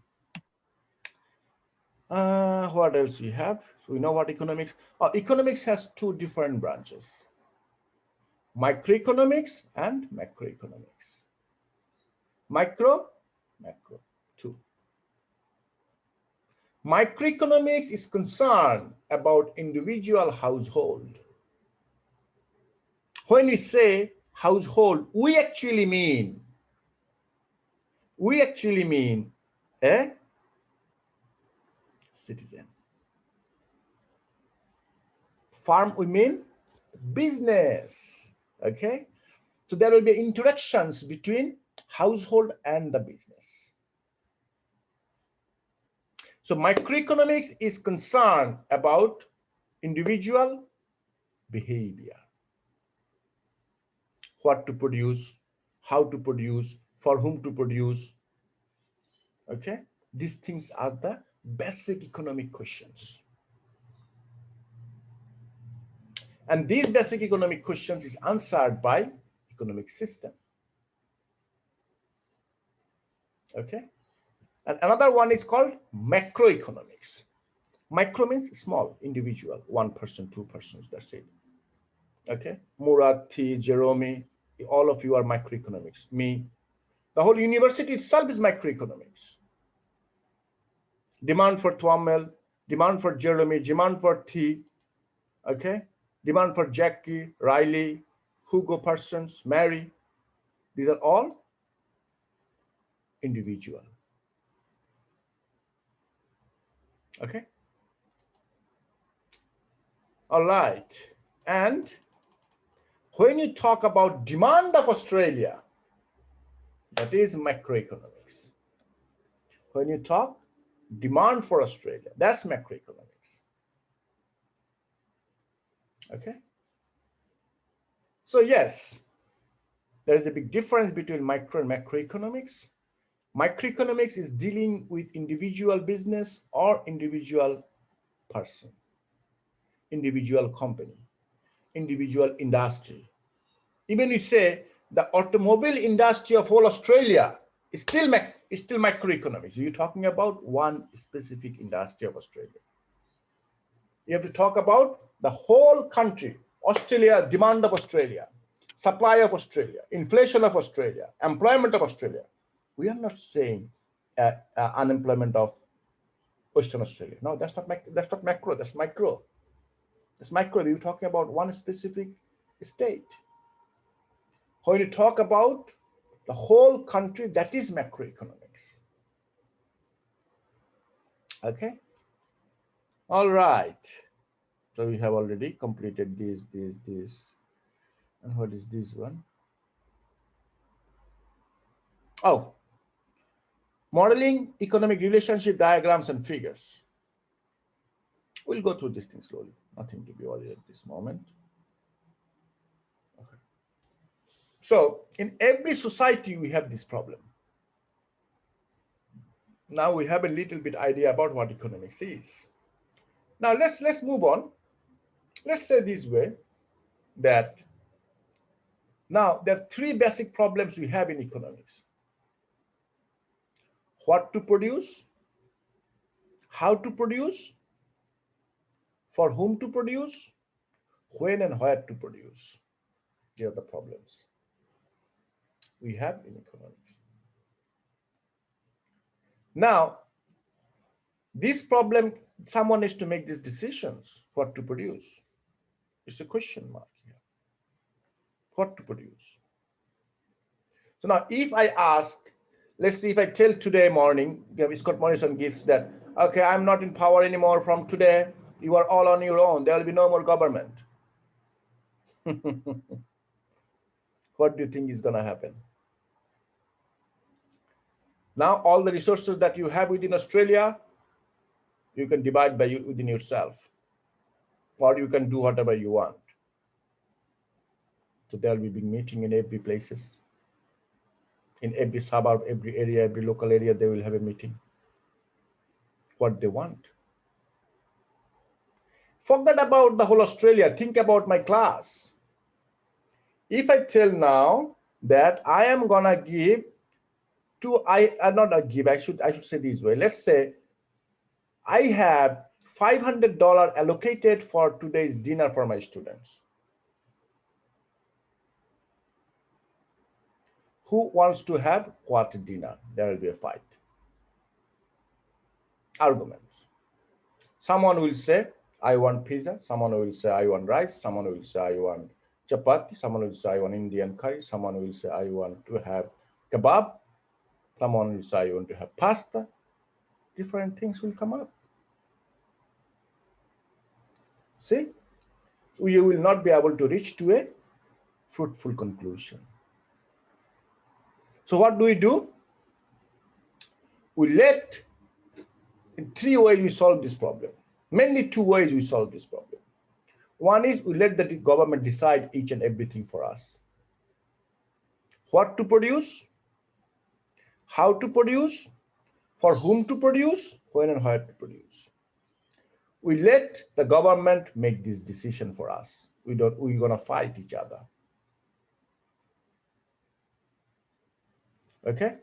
What else we have? So we know what economics. Economics has two different branches: microeconomics and macroeconomics. Macro, two. Microeconomics is concerned about individual household. When we say household, we actually mean a citizen. Farm, we mean business. Okay, so there will be interactions between household and the business. So microeconomics is concerned about individual behavior. What to produce, how to produce, for whom to produce. Okay, these things are the basic economic questions. And these basic economic questions is answered by economic system. Okay, and another one is called macroeconomics. Micro means small, individual, 1 person, 2 persons, that's it. Okay, Murad, T, Jerome, all of you are microeconomics. Me, the whole university itself is microeconomics. Demand for Twamel, demand for Jeremy, demand for T, okay, demand for Jackie, Riley, Hugo Parsons, Mary. These are all individual. Okay. All right. And when you talk about demand of Australia, that is macroeconomics. When you talk demand for Australia, that's macroeconomics. Okay. So yes, there is a big difference between micro and macroeconomics. Microeconomics is dealing with individual business or individual person, individual company, individual industry. Even you say the automobile industry of whole Australia is still microeconomics. You're talking about one specific industry of Australia. You have to talk about the whole country, Australia, demand of Australia, supply of Australia, inflation of Australia, employment of Australia. We are not saying unemployment of Western Australia. No, that's not macro, that's micro. That's micro. You're talking about one specific state. When you talk about the whole country, that is macroeconomics. Okay. All right. So we have already completed this. And what is this one? Oh, modeling economic relationship diagrams and figures. We'll go through this thing slowly. Nothing to be worried at this moment. Okay. So in every society, we have this problem. Now we have a little bit idea about what economics is. Now let's move on. Let's say this way, that now there are 3 basic problems we have in economics. What to produce, how to produce, for whom to produce, when and where to produce. These are the problems we have in economics. Now, this problem, someone needs to make these decisions, what to produce. It's a question mark here. What to produce? So now if I ask Let's see if I tell today morning, Scott Morrison gives that, okay, I'm not in power anymore from today. You are all on your own. There will be no more government. What do you think is going to happen? Now, all the resources that you have within Australia, you can divide by within yourself, or you can do whatever you want. So there will be big meeting in every places. In every suburb, every area, every local area, they will have a meeting. What they want. Forget about the whole Australia. Think about my class. If I tell now that I am gonna give to not a give. I should say this way. Let's say I have $500 allocated for today's dinner for my students. Who wants to have what dinner? There will be a fight. Arguments. Someone will say, I want pizza. Someone will say, I want rice. Someone will say, I want chapati. Someone will say, I want Indian curry. Someone will say, I want to have kebab. Someone will say, I want to have pasta. Different things will come up. See, you will not be able to reach to a fruitful conclusion. So what do? We let, in 3 ways we solve this problem. Mainly 2 ways we solve this problem. One is we let the government decide each and everything for us. What to produce, how to produce, for whom to produce, when and where to produce. We let the government make this decision for us. We're gonna fight each other. Okay?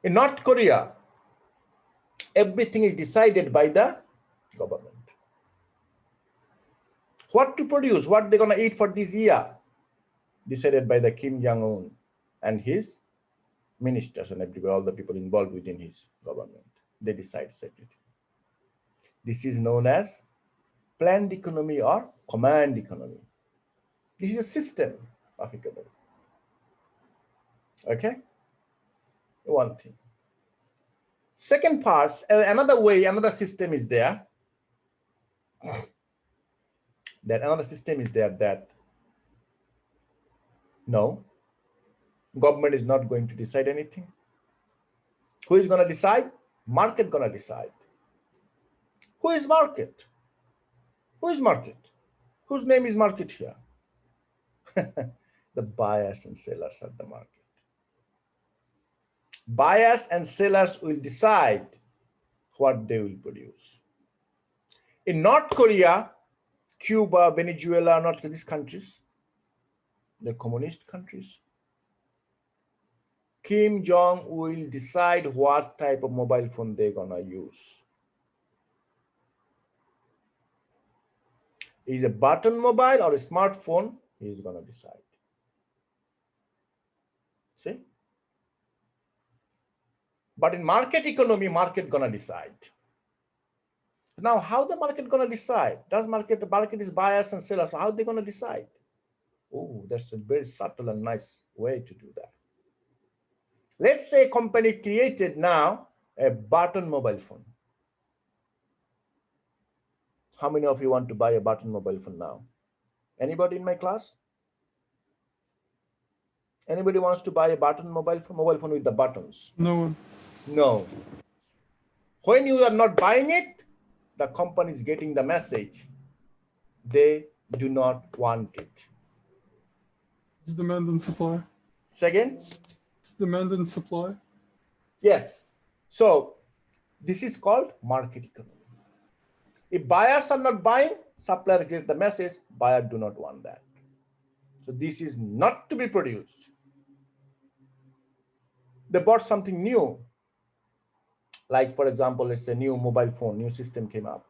In North Korea, everything is decided by the government. What to produce, what they're gonna eat for this year, decided by the Kim Jong-un and his ministers and everybody, all the people involved within his government. They decide everything. This is known as planned economy or command economy. This is a system of economy. Okay? One thing. Second part, another way, another system is there. That no, government is not going to decide anything. Who is going to decide? Market going to decide. Who is market? Who is market? Whose name is market here? The buyers and sellers are the market. Buyers and sellers will decide what they will produce. In North Korea, Cuba, Venezuela, not these countries, the communist countries, Kim Jong will decide what type of mobile phone they're gonna use. Is a button mobile or a smartphone? He's gonna decide. See? But in market economy, market gonna decide. Now, how the market gonna decide? The market is buyers and sellers. So how they gonna decide? Oh, that's a very subtle and nice way to do that. Let's say a company created now a button mobile phone. How many of you want to buy a button mobile phone now? Anybody in my class? Anybody wants to buy a button mobile phone with the buttons? No one. No. When you are not buying it, the company is getting the message. They do not want it. It's demand and supply. Second? It's demand and supply. Yes. So this is called market economy. If buyers are not buying, supplier gets the message, buyer do not want that. So this is not to be produced. They bought something new. Like, for example, it's a new mobile phone, new system came up.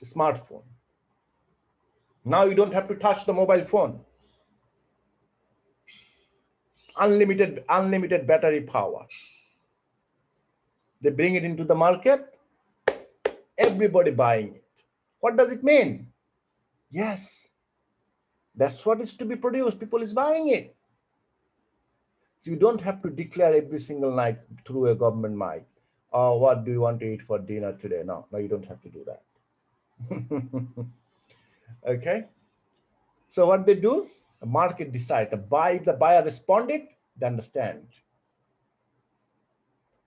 A smartphone. Now you don't have to touch the mobile phone. Unlimited battery power. They bring it into the market, everybody buying it. What does it mean? Yes, that's what is to be produced. People is buying it. So you don't have to declare every single night through a government mic, oh, what do you want to eat for dinner today? No, you don't have to do that. Okay. So what they do, the market decide. If the buyer responded, they understand.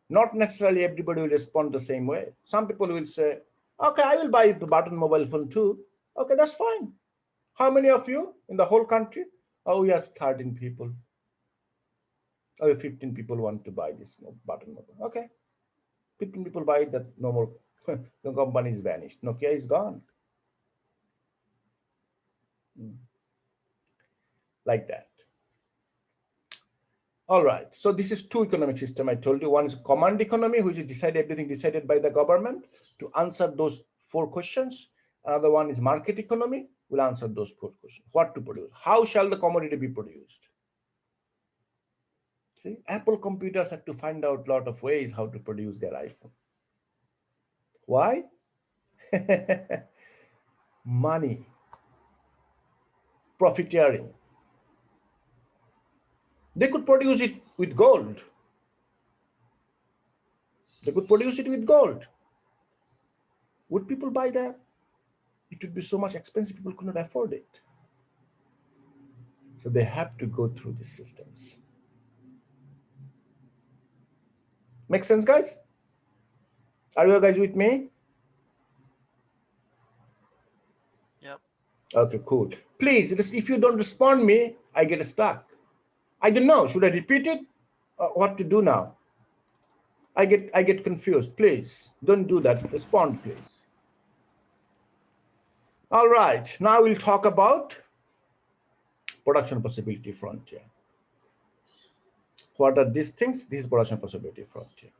Not necessarily everybody will respond the same way. Some people will say, okay, I will buy the button mobile phone too. Okay, that's fine. How many of you in the whole country? Oh, we have 13 people. Oh, 15 people want to buy this button mobile. Okay. 15 people buy that, no more. The company is vanished. Nokia is gone. Like that. All right, so this is two economic system I told you. One is command economy, which is everything decided by the government to answer those 4 questions. Another one is market economy, will answer those 4 questions. What to produce? How shall the commodity be produced? See, Apple computers had to find out a lot of ways how to produce their iPhone. Why? Money, profiteering. They could produce it with gold. They could produce it with gold. Would people buy that? It would be so much expensive, people could not afford it. So they have to go through these systems. Make sense, guys? Are you guys with me? Yep. Okay, cool. Please, if you don't respond me, I get stuck. I don't know, should I repeat it? What to do now? I get confused. Please, don't do that. Respond, please. All right, now we'll talk about production possibility frontier. What are these things? This is production possibility frontier.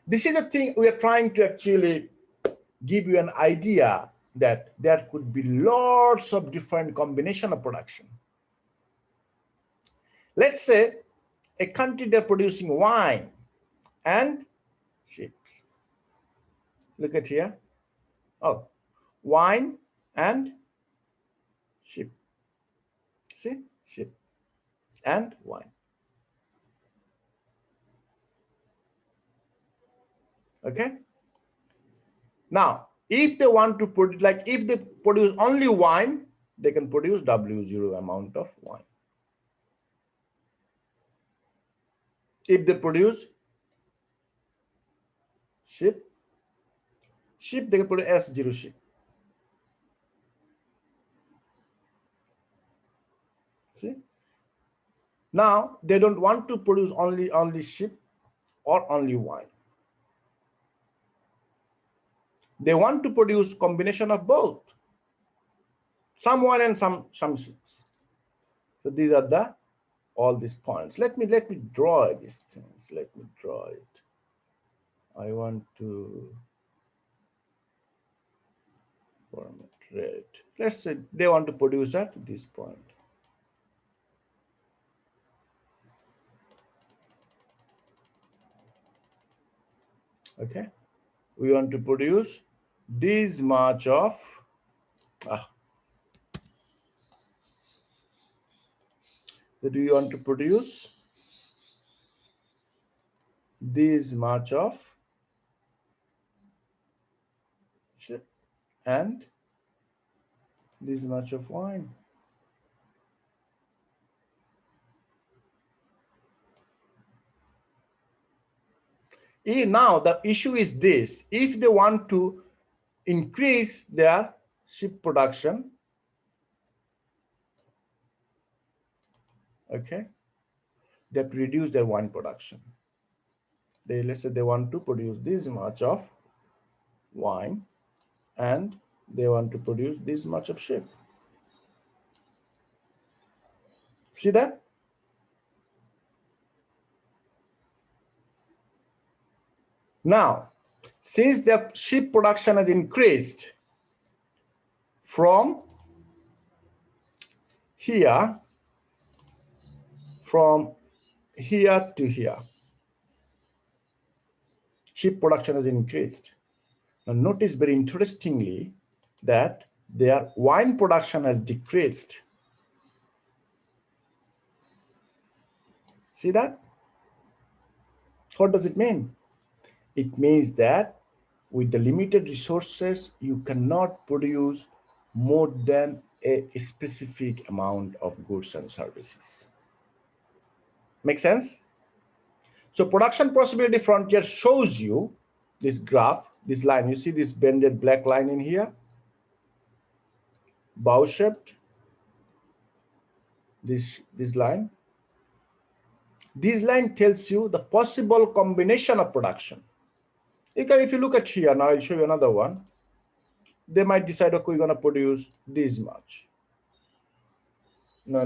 This is a thing we are trying to actually give you an idea that there could be lots of different combination of production. Let's say a country, they're producing wine and ships. Look at here. Oh, wine and ship. See, ship and wine. Okay. Now, if they want to put, like, if they produce only wine, they can produce W0 amount of wine. If they produce ship, they can produce S0 ship. See? Now, they don't want to produce only ship or only wine. They want to produce combination of both, some wine and some ships. So these are all these points. Let me draw these things. Let me draw it. I want to format red. Let's say they want to produce at this point. Okay, we want to produce this much of that we want to produce this much of ship and this much of wine. Now the issue is this: if they want to increase their ship production, okay, they have to reduce their wine production. Let's say they want to produce this much of wine and they want to produce this much of ship. See that? Now, since the ship production has increased from here to here, ship production has increased. Now notice very interestingly that their wine production has decreased. See that? What does it mean? It means that with the limited resources, you cannot produce more than a specific amount of goods and services. Make sense? So production possibility frontier shows you this graph, this line. You see this bended black line in here? Bow-shaped. This line. This line tells you the possible combination of production. If you look at here, now I'll show you another one. They might decide, okay, we're going to produce this much. No.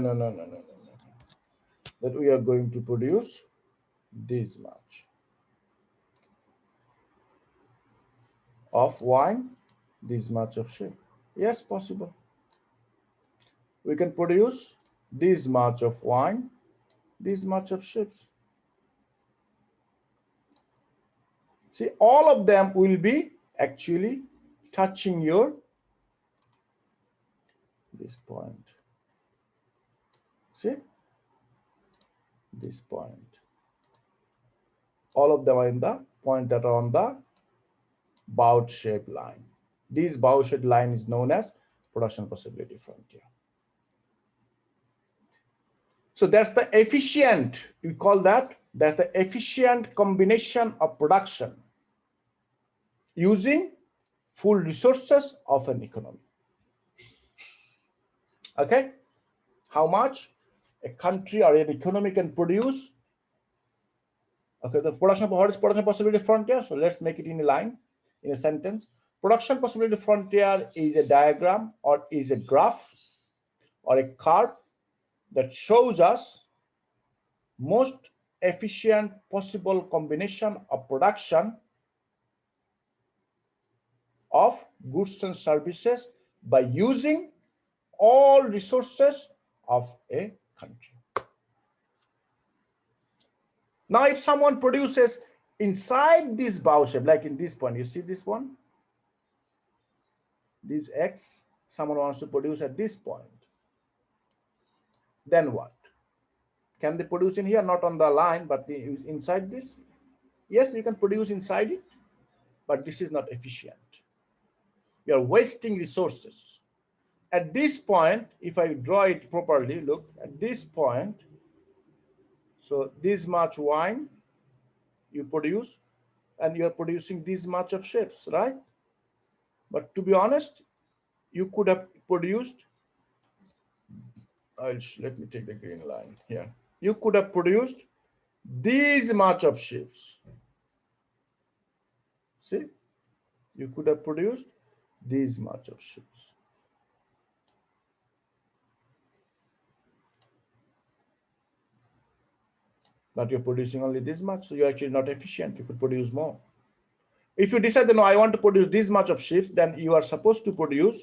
That we are going to produce this much of wine, this much of sheep. Yes, possible. We can produce this much of wine, this much of sheep. See, all of them will be actually touching this point. See? This point. All of them are in the point that are on the bow-shaped line. This bow-shaped line is known as production possibility frontier. So that's the efficient, we call that's the efficient combination of production using full resources of an economy. Okay? How much a country or an economy can produce? Okay, what is production possibility frontier? So let's make it in a line, in a sentence. Production possibility frontier is a diagram or is a graph or a curve that shows us most efficient possible combination of production of goods and services by using all resources of a country. Now, if someone produces inside this bow shape, like in this point, you see this one? This X, someone wants to produce at this point. Then what? Can they produce in here? Not on the line, but inside this? Yes, you can produce inside it, but this is not efficient. You are wasting resources. At this point, if I draw it properly, look, at this point, so this much wine you produce, and you are producing this much of shapes, right? But to be honest, you could have produced, let me take the green line here. You could have produced this much of shapes. See, you could have produced this much of shapes. But you're producing only this much, so you're actually not efficient. You could produce more. If you decide that no, I want to produce this much of sheep, then you are supposed to produce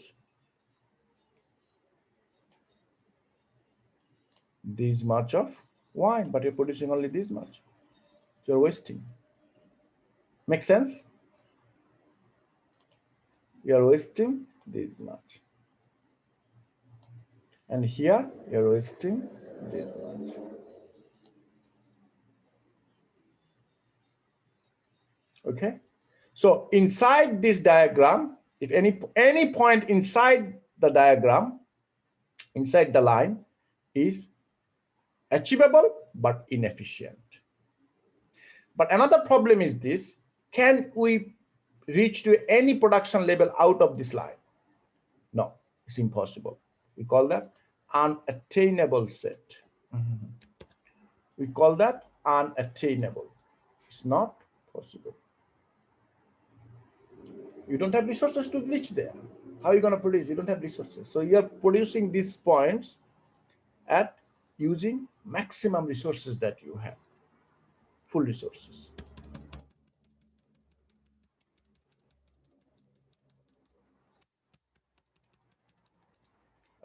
this much of wine, but you're producing only this much. So you're wasting. Make sense? You're wasting this much. And here, you're wasting this much. Okay? So inside this diagram, if any point inside the diagram, inside the line, is achievable but inefficient. But another problem is this: can we reach to any production level out of this line? No, it's impossible. We call that unattainable set. We call that unattainable. It's not possible. You don't have resources to reach there. How are you going to produce? You don't have resources. So you are producing these points at using maximum resources that you have, full resources.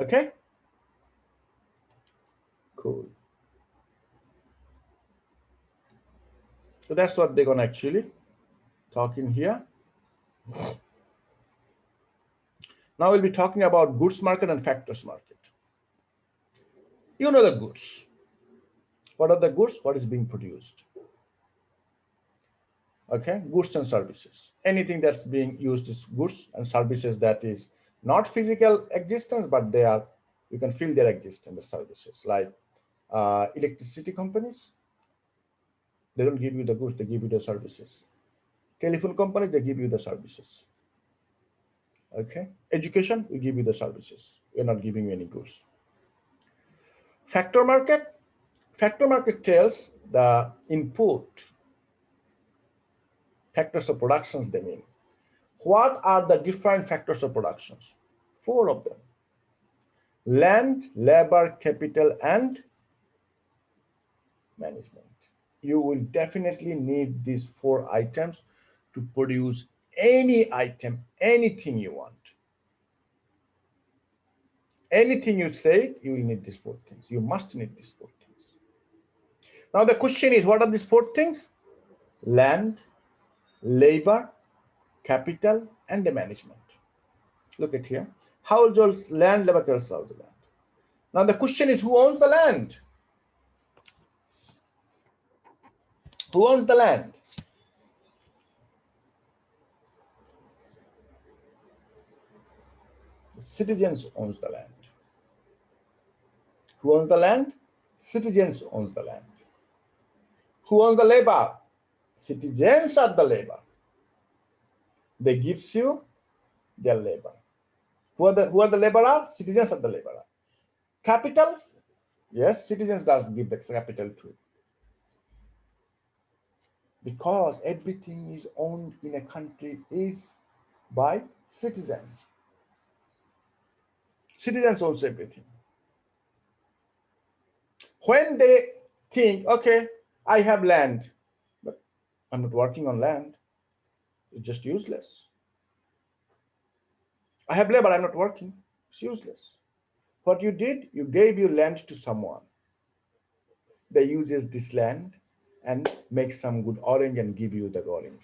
Okay? Cool. So that's what they're going to actually talk in here. Now we'll be talking about goods market and factors market. You know the goods. What are the goods? What is being produced? Okay, goods and services. Anything that's being used is goods and services that is not physical existence, but they are, you can feel their existence, the services. Like electricity companies, they don't give you the goods, they give you the services. Telephone companies, they give you the services. Okay, education, we give you the services. We're not giving you any goods. Factor market tells the input factors of productions, they mean. What are the different factors of productions? 4 of them: land, labor, capital, and management. You will definitely need these 4 items to produce any item, anything you want. Anything you say, you will need these 4 things. You must need these 4 things. Now the question is, what are these 4 things? Land, labor, capital, and the management. Look at here. Households, land, labor, capital, the land. Now the question is, who owns the land? Who owns the land? The citizens owns the land. Who owns the land? Citizens owns the land. Who owns the labor? Citizens are the labor. They gives you their labor. Who are the laborer? Citizens are the laborer. Capital? Yes, citizens does give the capital to it. Because everything is owned in a country is by citizens. Citizens owns everything. When they think, okay, I have land, but I'm not working on land, it's just useless. I have labor, I'm not working, it's useless. What you did, you gave your land to someone. They uses this land and make some good orange and give you the oranges.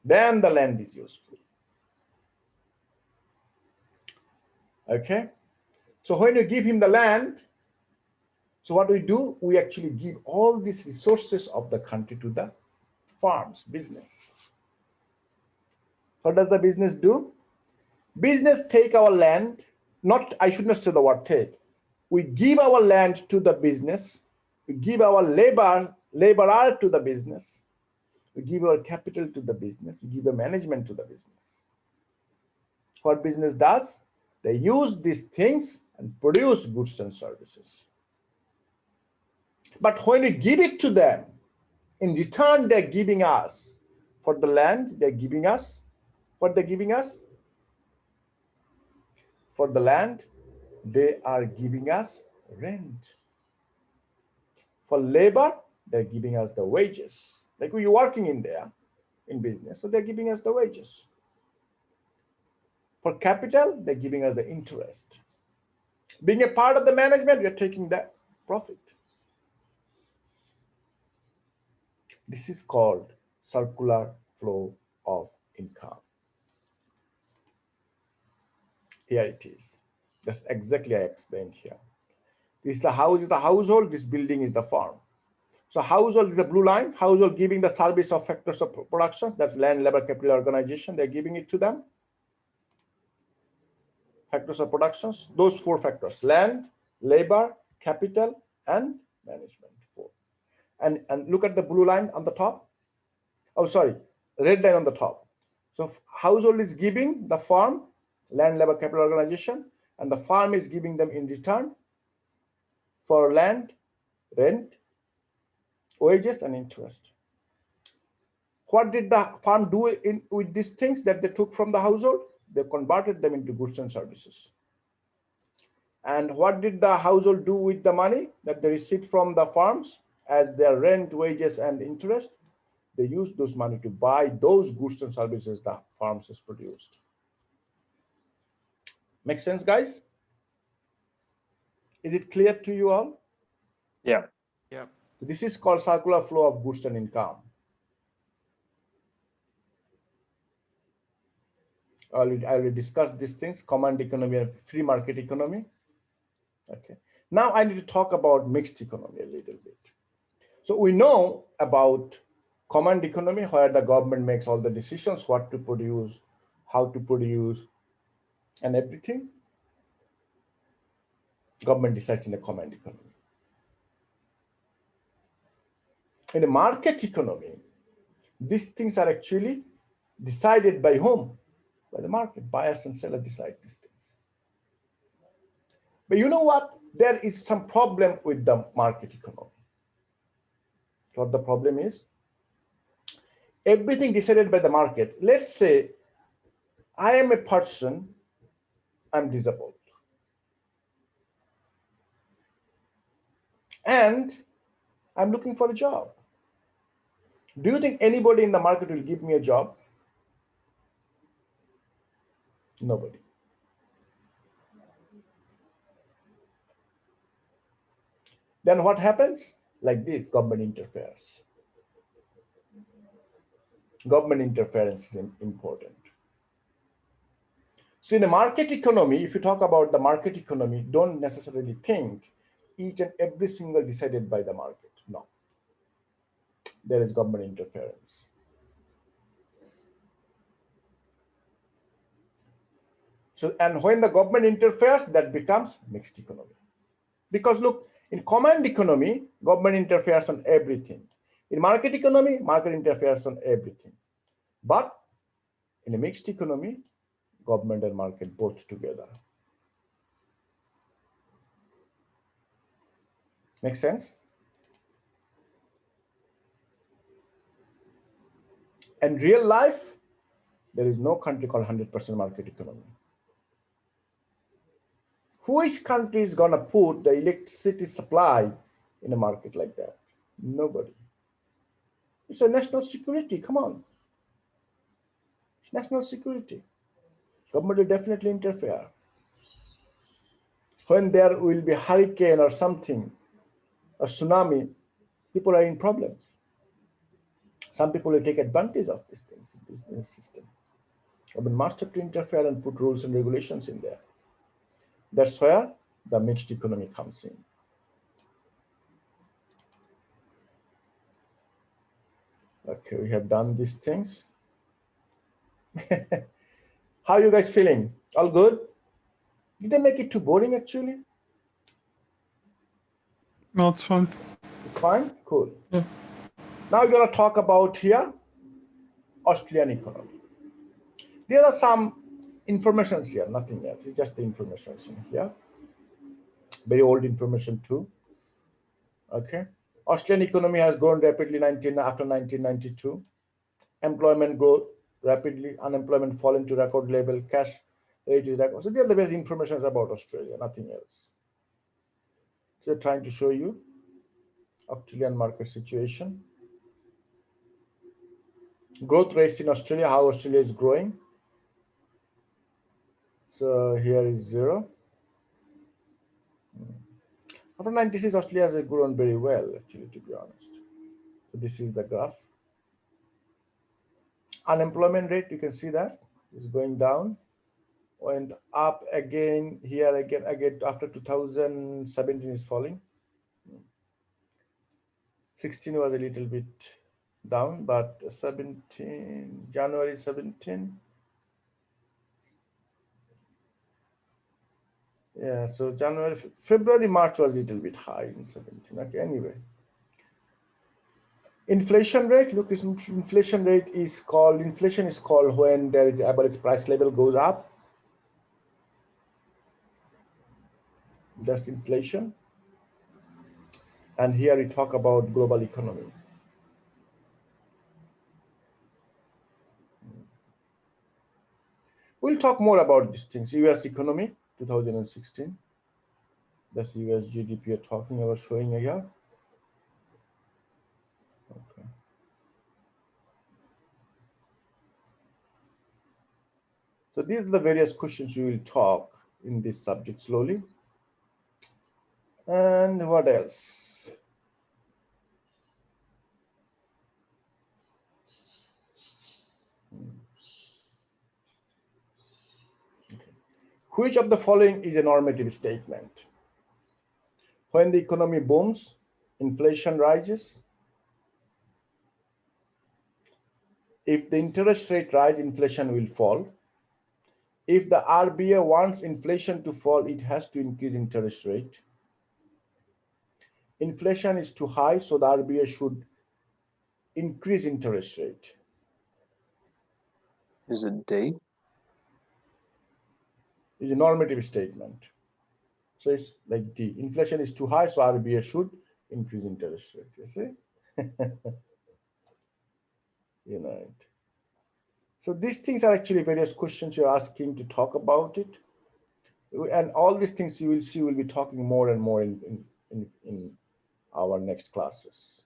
Then the land is useful. Okay, so when you give him the land, so what do? We actually give all these resources of the country to the farms, business. What does the business do? Business take our land, I should not say the word take. We give our land to the business. We give our laborer to the business. We give our capital to the business. We give a management to the business. What business does? They use these things and produce goods and services. But when we give it to them, in return, they're giving us, for the land, they're giving us, what they're giving us? For the land, they are giving us rent. For labor, they're giving us the wages. Like we're working in there, in business, so they're giving us the wages. For capital, they're giving us the interest. Being a part of the management, we're taking the profit. This is called circular flow of income. Here it is. That's exactly I explained here. This is the house, is the household. This building is the farm. So household is the blue line. Household giving the service of factors of production. That's land, labor, capital, organization. They're giving it to them. Factors of productions. Those 4 factors: land, labor, capital, and management. 4. And look at the blue line on the top. Oh, sorry, red line on the top. So household is giving the farm, land, labor, capital, organization, and the farm is giving them in return for land, rent, wages, and interest. What did the farm do with these things that they took from the household? They converted them into goods and services. And what did the household do with the money that they received from the farms as their rent, wages, and interest? They used those money to buy those goods and services the farms has produced. Make sense, guys? Is it clear to you all? Yeah. Yep. This is called circular flow of goods and income. I already discussed these things: command economy and free market economy. Okay. Now I need to talk about mixed economy a little bit. So we know about command economy, where the government makes all the decisions, what to produce, how to produce, and everything. Government decides in a command economy. In a market economy, these things are actually decided by whom? By the market. Buyers and sellers decide these things. But you know what? There is some problem with the market economy. What the problem is? Everything decided by the market. Let's say I am a person, I'm disabled. And I'm looking for a job. Do you think anybody in the market will give me a job? Nobody. Then what happens? Like this, government interferes. Government interference is important. So in the market economy, if you talk about the market economy, don't necessarily think each and every single decided by the market. No. There is government interference. So, and when the government interferes, that becomes mixed economy. Because look, in command economy, government interferes on everything. In market economy, market interferes on everything. But in a mixed economy, government and market both together. Make sense? In real life, there is no country called 100% market economy. Which country is going to put the electricity supply in a market like that? Nobody. It's a national security. Come on. It's national security. Government will definitely interfere. When there will be a hurricane or something, a tsunami, people are in problems. Some people will take advantage of these things, this system. Government must have to interfere and put rules and regulations in there. That's where the mixed economy comes in. Okay, we have done these things. How are you guys feeling? All good? Did they make it too boring actually? No, it's fine. It's fine? Cool. Yeah. Now we're going to talk about here Australian economy. There are some information here, nothing else. It's just the information in here. Very old information too. Okay. Australian economy has grown rapidly after 1992. Employment growth rapidly, unemployment fallen to record level, cash rate is record. So these are the basic information about Australia, nothing else. So trying to show you Australian market situation. Growth rates in Australia, how Australia is growing. So here is 0. After 96, Australia has grown very well, actually, to be honest. So this is the graph. Unemployment rate, you can see that is going down, went up again here, again after 2017 is falling. 16 was a little bit down, but 17, January 17. Yeah, so January, February, March was a little bit high in 17. Okay, anyway. Inflation rate, look, inflation is called when there is average price level goes up. That's inflation. And here we talk about global economy. We'll talk more about these things. US economy, 2016. That's US GDP you're talking about, showing here. Okay. So these are the various questions we will talk in this subject slowly. And what else? Okay. Which of the following is a normative statement? When the economy booms, inflation rises. If the interest rate rise, inflation will fall. If the RBI wants inflation to fall, it has to increase interest rate. Inflation is too high, so the RBI should increase interest rate. Is it D? It's a normative statement. So it's like D. Inflation is too high, so RBI should increase interest rate. You see? You know it. So these things are actually various questions you're asking to talk about it. And all these things you will see, we'll be talking more and more in our next classes.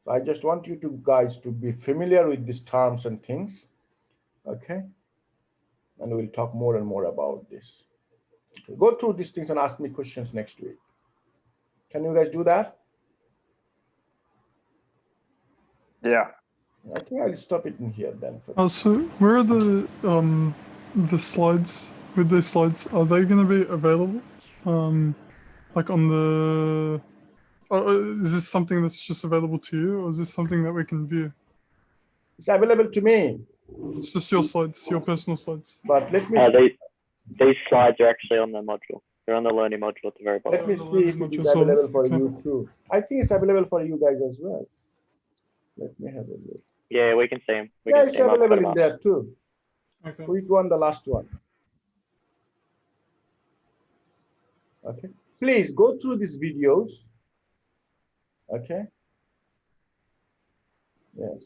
So I just want you to guys to be familiar with these terms and things. Okay. And we'll talk more and more about this. Okay. Go through these things and ask me questions next week. Can you guys do that? Yeah. I think I'll stop it in here then. So where are the slides? With these slides, are they going to be available? Like on the. Is this something that's just available to you, or is this something that we can view? It's available to me. It's just your slides, your personal slides. But let me these slides are actually on the module. They're on the learning module at the very bottom. let me see if it is available for you too. I think it's available for you guys as well. Let me have a look. Yeah, we can see them. Yeah, it's available in there too. Okay. Which one? The last one. Okay. Please go through these videos. Okay. Yes.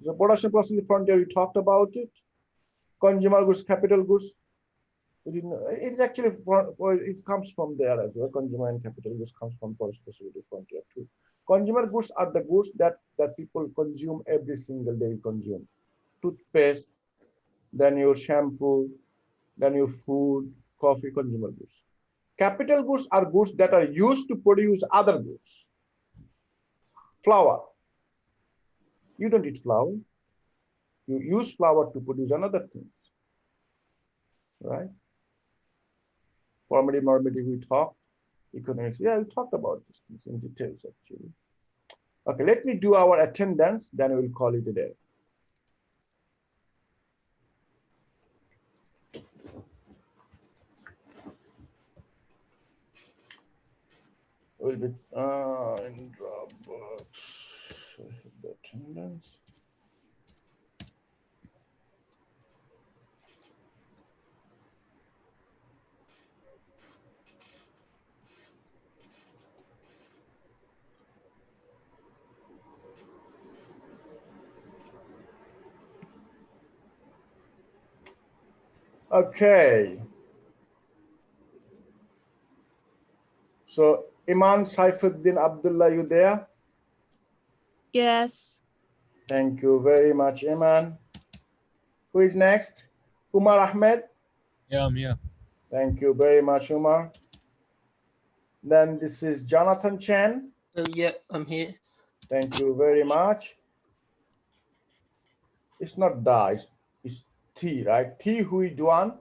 The production process in the frontier, we talked about it. Consumer goods, capital goods. It's actually, it comes from there as well. Consumer and capital goods comes from production process frontier too. Consumer goods are the goods that people consume every single day. Consume toothpaste, then your shampoo, then your food, coffee. Consumer goods. Capital goods are goods that are used to produce other goods. Flour. You don't eat flour. You use flour to produce another thing. Right? Formative, normative, we talked. Economics, yeah, we talked about these things in details actually. Okay, let me do our attendance, then we'll call it a day. Will be in Dropbox. The attendance. Okay. So Iman Saifuddin Abdullah, you there? Yes. Thank you very much, Iman. Who is next? Umar Ahmed? Yeah, I'm here. Thank you very much, Umar. Then this is Jonathan Chen. Yeah, I'm here. Thank you very much. It's not Da, it's T, right? T Hui Duan.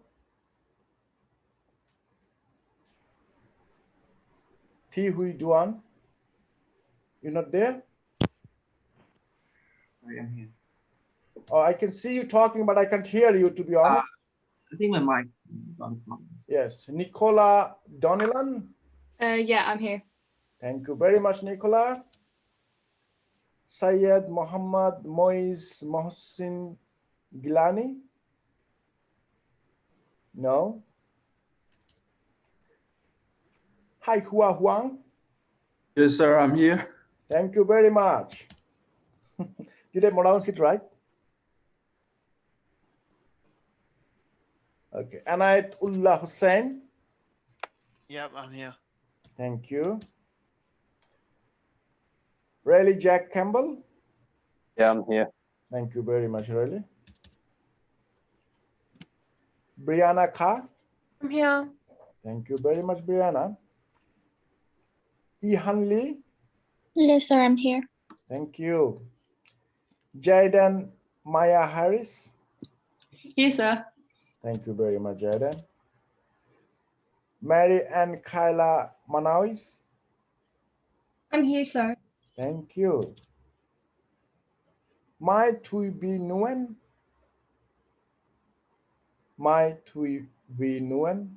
T Hui Duan. You're not there? Sorry, I'm here. Oh, I can see you talking, but I can't hear you, to be honest. I think my mic is on problem. Yes, Nicola Donilan. Yeah, I'm here. Thank you very much, Nicola. Syed Muhammad Moiz Mohsin Gilani. No. Hi, Hua Huang. Yes, sir, I'm here. Thank you very much. Did I pronounce it right? Okay. Anayatullah Hussain. Yep, I'm here. Thank you. Riley Jack Campbell. Yeah, I'm here. Thank you very much, Riley. Brianna Kha. I'm here. Thank you very much, Brianna. Ihan Lee. Yes, sir, I'm here. Thank you. Jaden Maya Harris. Here, sir. Thank you very much, Jaden. Mary and Kyla Manawis. I'm here, sir. Thank you. Mai Tui Bi Nguyen. Mai Tui Bi Nguyen.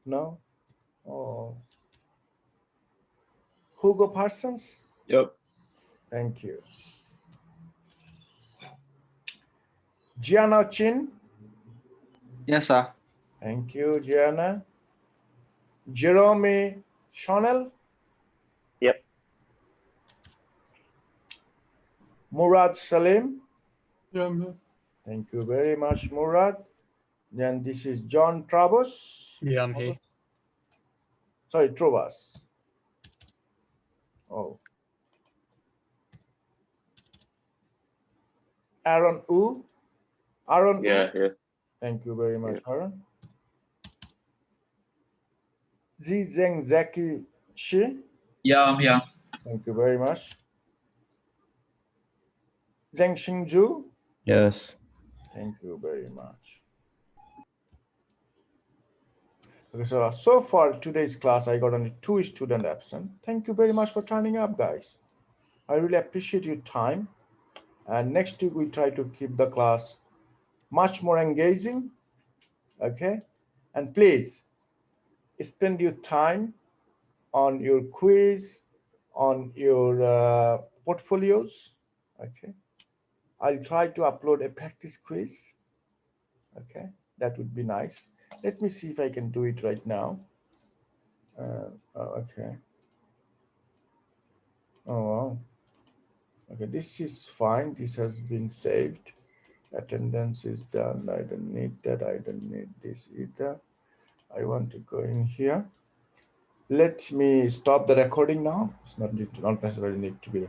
No. Oh. Hugo Parsons. Yep. Thank you. Gianna Chin. Yes, sir. Thank you, Gianna. Jerome Chanel. Yep. Murad Salim. Yeah, I'm here. Thank you very much, Murad. Then this is John Trabos. Yeah, I'm here. Sorry, Trovas. Oh. Aaron Wu. Aaron Wu. Yeah. Thank you very much, Aaron. Zheng Zaki Shi. Yeah, I'm here. Thank you very much. Zheng Xingzhu. Yes. Thank you very much. Okay, so far today's class, I got only 2 students absent. Thank you very much for turning up, guys. I really appreciate your time. And next week, we try to keep the class much more engaging. Okay. And please spend your time on your quiz, on your portfolios. Okay. I'll try to upload a practice quiz. Okay. That would be nice. Let me see if I can do it right now. Okay. Oh, wow. Okay, this is fine. This has been saved. Attendance is done. I don't need that. I don't need this either. I want to go in here. Let me stop the recording now. It's not necessarily need to be